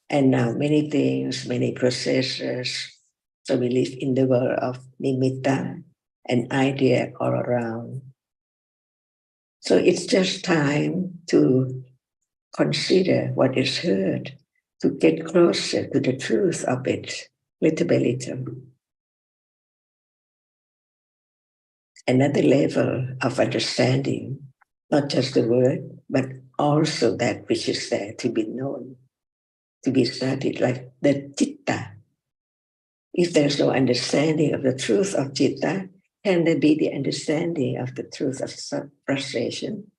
And now many things, many processes. So we live in the world of nimitta, an idea all around. So it's just time to consider what is heard, to get closer to the truth of it, little by little. Another level of understanding, not just the word, but also that which is there to be known, to be studied, like the citta. If there's no understanding of the truth of citta, can there be the understanding of the truth of frustration?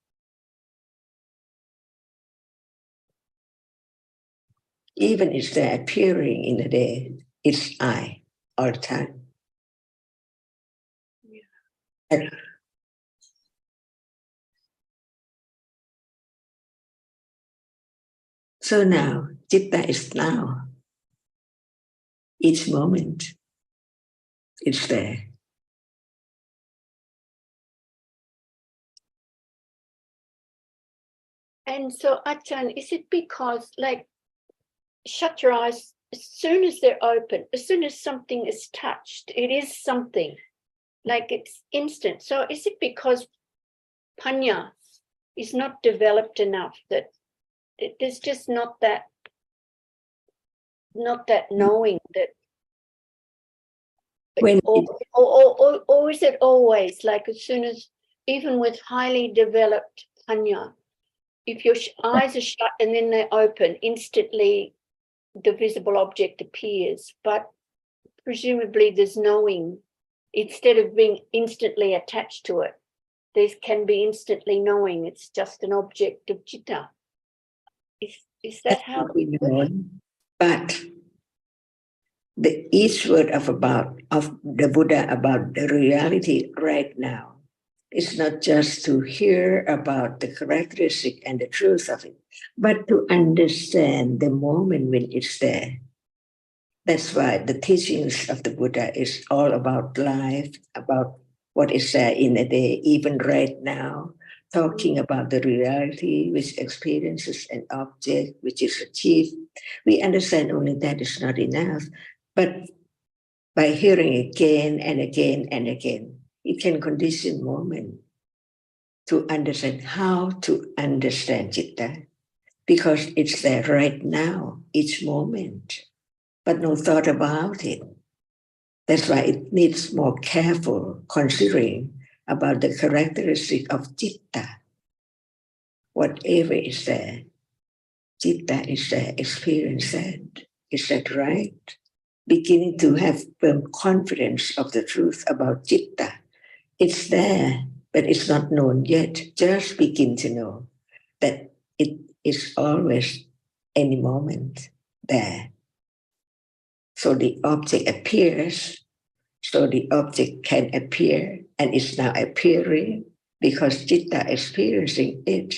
Even if they're appearing in the day, it's I all the time. And so now, citta is now. Each moment, it's there. And so, Achan, is it because, like, shut your eyes, as soon as they're open, as soon as something is touched, it is something, like it's instant. So is it because panya is not developed enough that there's just not that knowing that, When or is it always like, as soon as, even with highly developed panya, if your eyes are shut and then they open, instantly the visible object appears, but presumably there's knowing, instead of being instantly attached to it, there can be instantly knowing it's just an object of citta. Is that how we know? But each word of the Buddha about the reality right now is not just to hear about the characteristic and the truth of it, but to understand the moment when it's there. That's why the teachings of the Buddha is all about life, about what is there in a day, even right now, talking about the reality which experiences an object which is achieved, we understand only that is not enough. But by hearing again and again and again, it can condition moment to understand how to understand citta, because it's there right now, each moment, but no thought about it. That's why it needs more careful considering about the characteristic of citta. Whatever is there, citta is there, experience that. Is that right? Beginning to have firm confidence of the truth about citta. It's there, but it's not known yet. Just begin to know that it is always, any moment, there. So the object appears, so the object can appear, and is now appearing because citta experiencing it.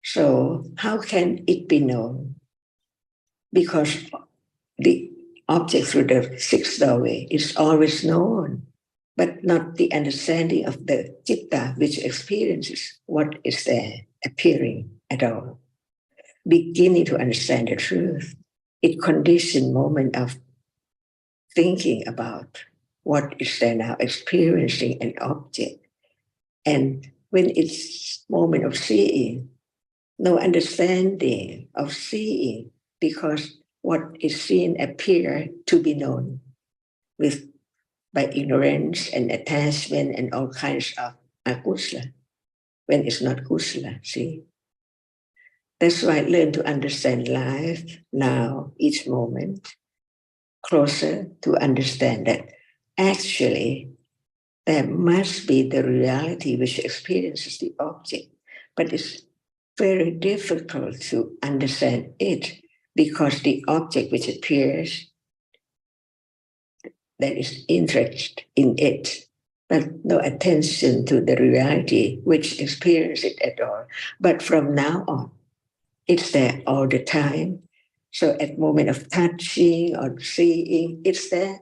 So how can it be known? Because the object through the sixth doorway is always known, but not the understanding of the citta which experiences what is there appearing at all. Beginning to understand the truth, it conditions moment of thinking about what is there now experiencing an object. And when it's moment of seeing, no understanding of seeing, because what is seen appear to be known by ignorance and attachment and all kinds of akusala, when it's not kusala, see? That's why I learn to understand life now, each moment, closer to understand that actually there must be the reality which experiences the object, but it's very difficult to understand it because the object which appears, there is interest in it, but no attention to the reality which experiences it at all. But from now on, it's there all the time. So at moment of touching or seeing, it's there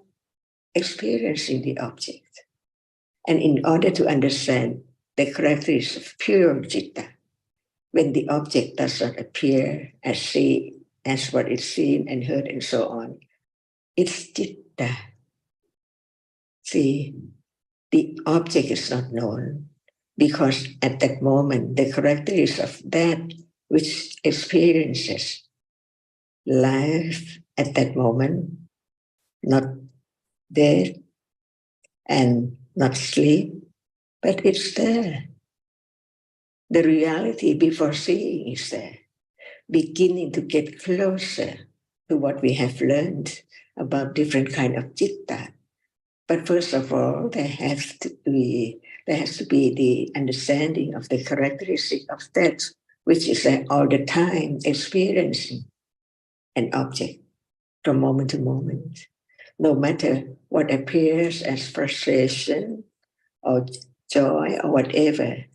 experiencing the object. And in order to understand the characteristics of pure citta, when the object does not appear as what is seen and heard and so on, it's citta. See, the object is not known because at that moment, the characteristics of that which experiences life at that moment, not death and not sleep, but it's there. The reality before seeing is there, beginning to get closer to what we have learned about different kind of citta. But first of all, there has to be the understanding of the characteristic of that which is there all the time experiencing an object from moment to moment. No matter what appears as frustration or joy or whatever,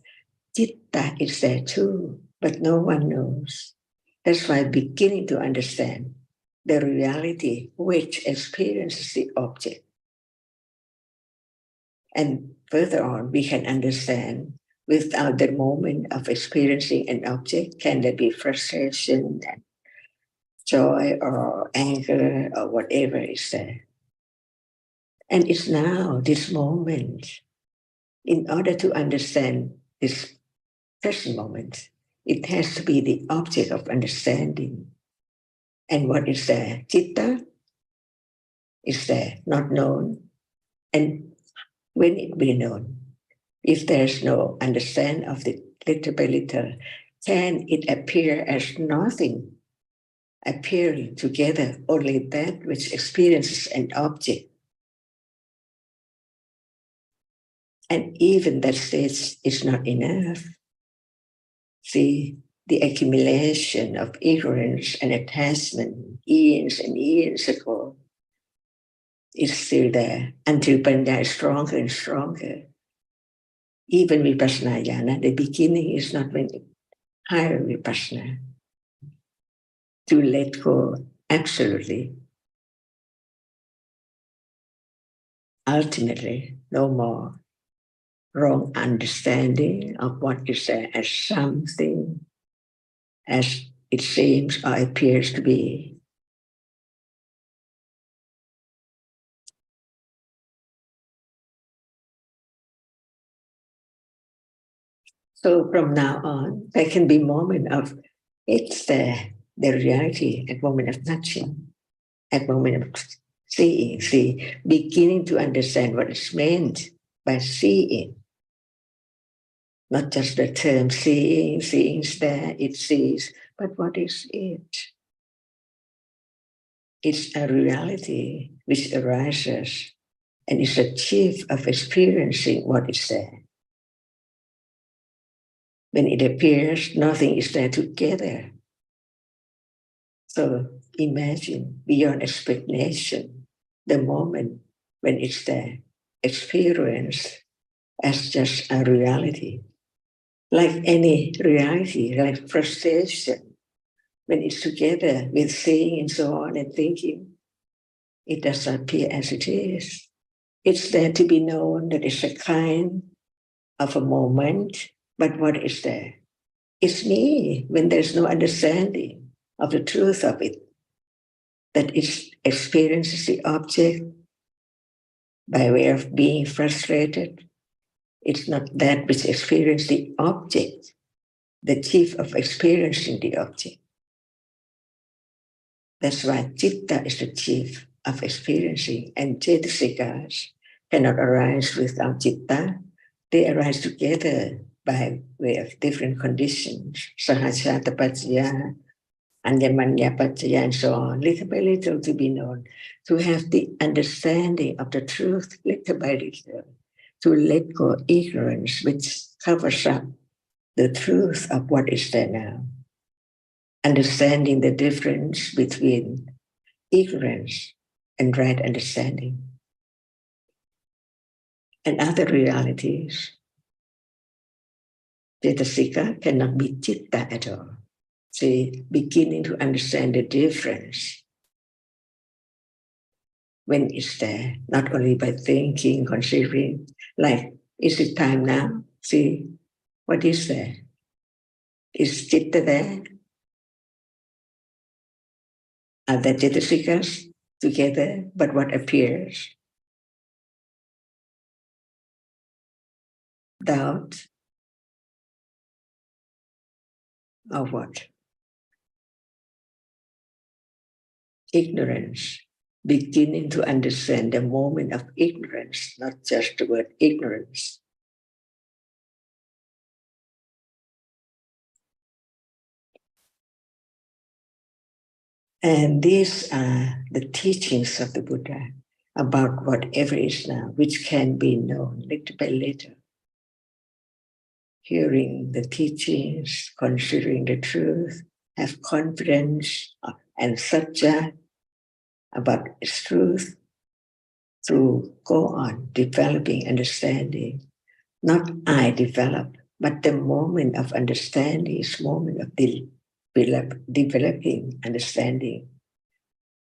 citta is there too, but no one knows. That's why beginning to understand the reality which experiences the object. And further on, we can understand without the moment of experiencing an object, can there be frustration and joy or anger or whatever is there. And it's now, this moment, in order to understand this present moment, it has to be the object of understanding. And what is there? Citta is there, not known. And when it be known, if there's no understand of the little by little, can it appear as nothing, appearing together, only that which experiences an object. And even that stage is not enough. See, the accumulation of ignorance and attachment years and years ago is still there until Panya is stronger and stronger. Even Vipassana Jnana, the beginning is not when higher Vipassana. To let go absolutely. Ultimately, no more. wrong understanding of what is there as something as it seems or appears to be. So from now on, there can be moment of it's the reality, at moment of touching, at moment of seeing, beginning to understand what is meant by seeing. Not just the term seeing is there, it sees, but what is it? It's a reality which arises and is achieved of experiencing what is there. When it appears, nothing is there together. So imagine beyond explanation the moment when it's there, experienced as just a reality. Like any reality, like frustration, when it's together with seeing and so on and thinking, it does not appear as it is. It's there to be known that it's a kind of a moment, but what is there? It's me when there's no understanding of the truth of it, that it experiences the object by way of being frustrated. It's not that which experiences the object, the chief of experiencing the object. That's why Chitta is the chief of experiencing, and Cetasikas cannot arise without Chitta. They arise together by way of different conditions, Sahajata Pacaya, Anyamanya Pacaya, and so on, little by little to be known, to have the understanding of the truth, little by little, to let go ignorance, which covers up the truth of what is there now. Understanding the difference between ignorance and right understanding. And other realities, Cetasika cannot be Chitta at all. See, beginning to understand the difference when it's there, not only by thinking, considering, like, is it time now? See, what is there? Is Chitta there? Are the Cetasikas together? But what appears? Doubt or what? Ignorance. Beginning to understand the moment of ignorance, not just the word ignorance. And these are the teachings of the Buddha about whatever is now, which can be known little by little. Hearing the teachings, considering the truth, have confidence and satya about its truth, to go on developing understanding. Not I develop, but the moment of understanding is moment of developing understanding,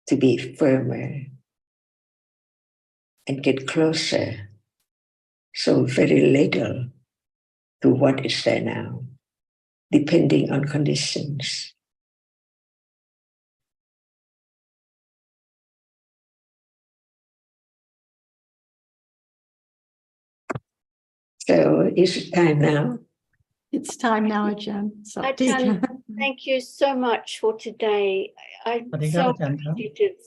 to be firmer and get closer. So very little to what is there now, depending on conditions. So is it time now? It's time now, Ajahn. So, Ajahn, thank you so much for today. I'm so appreciative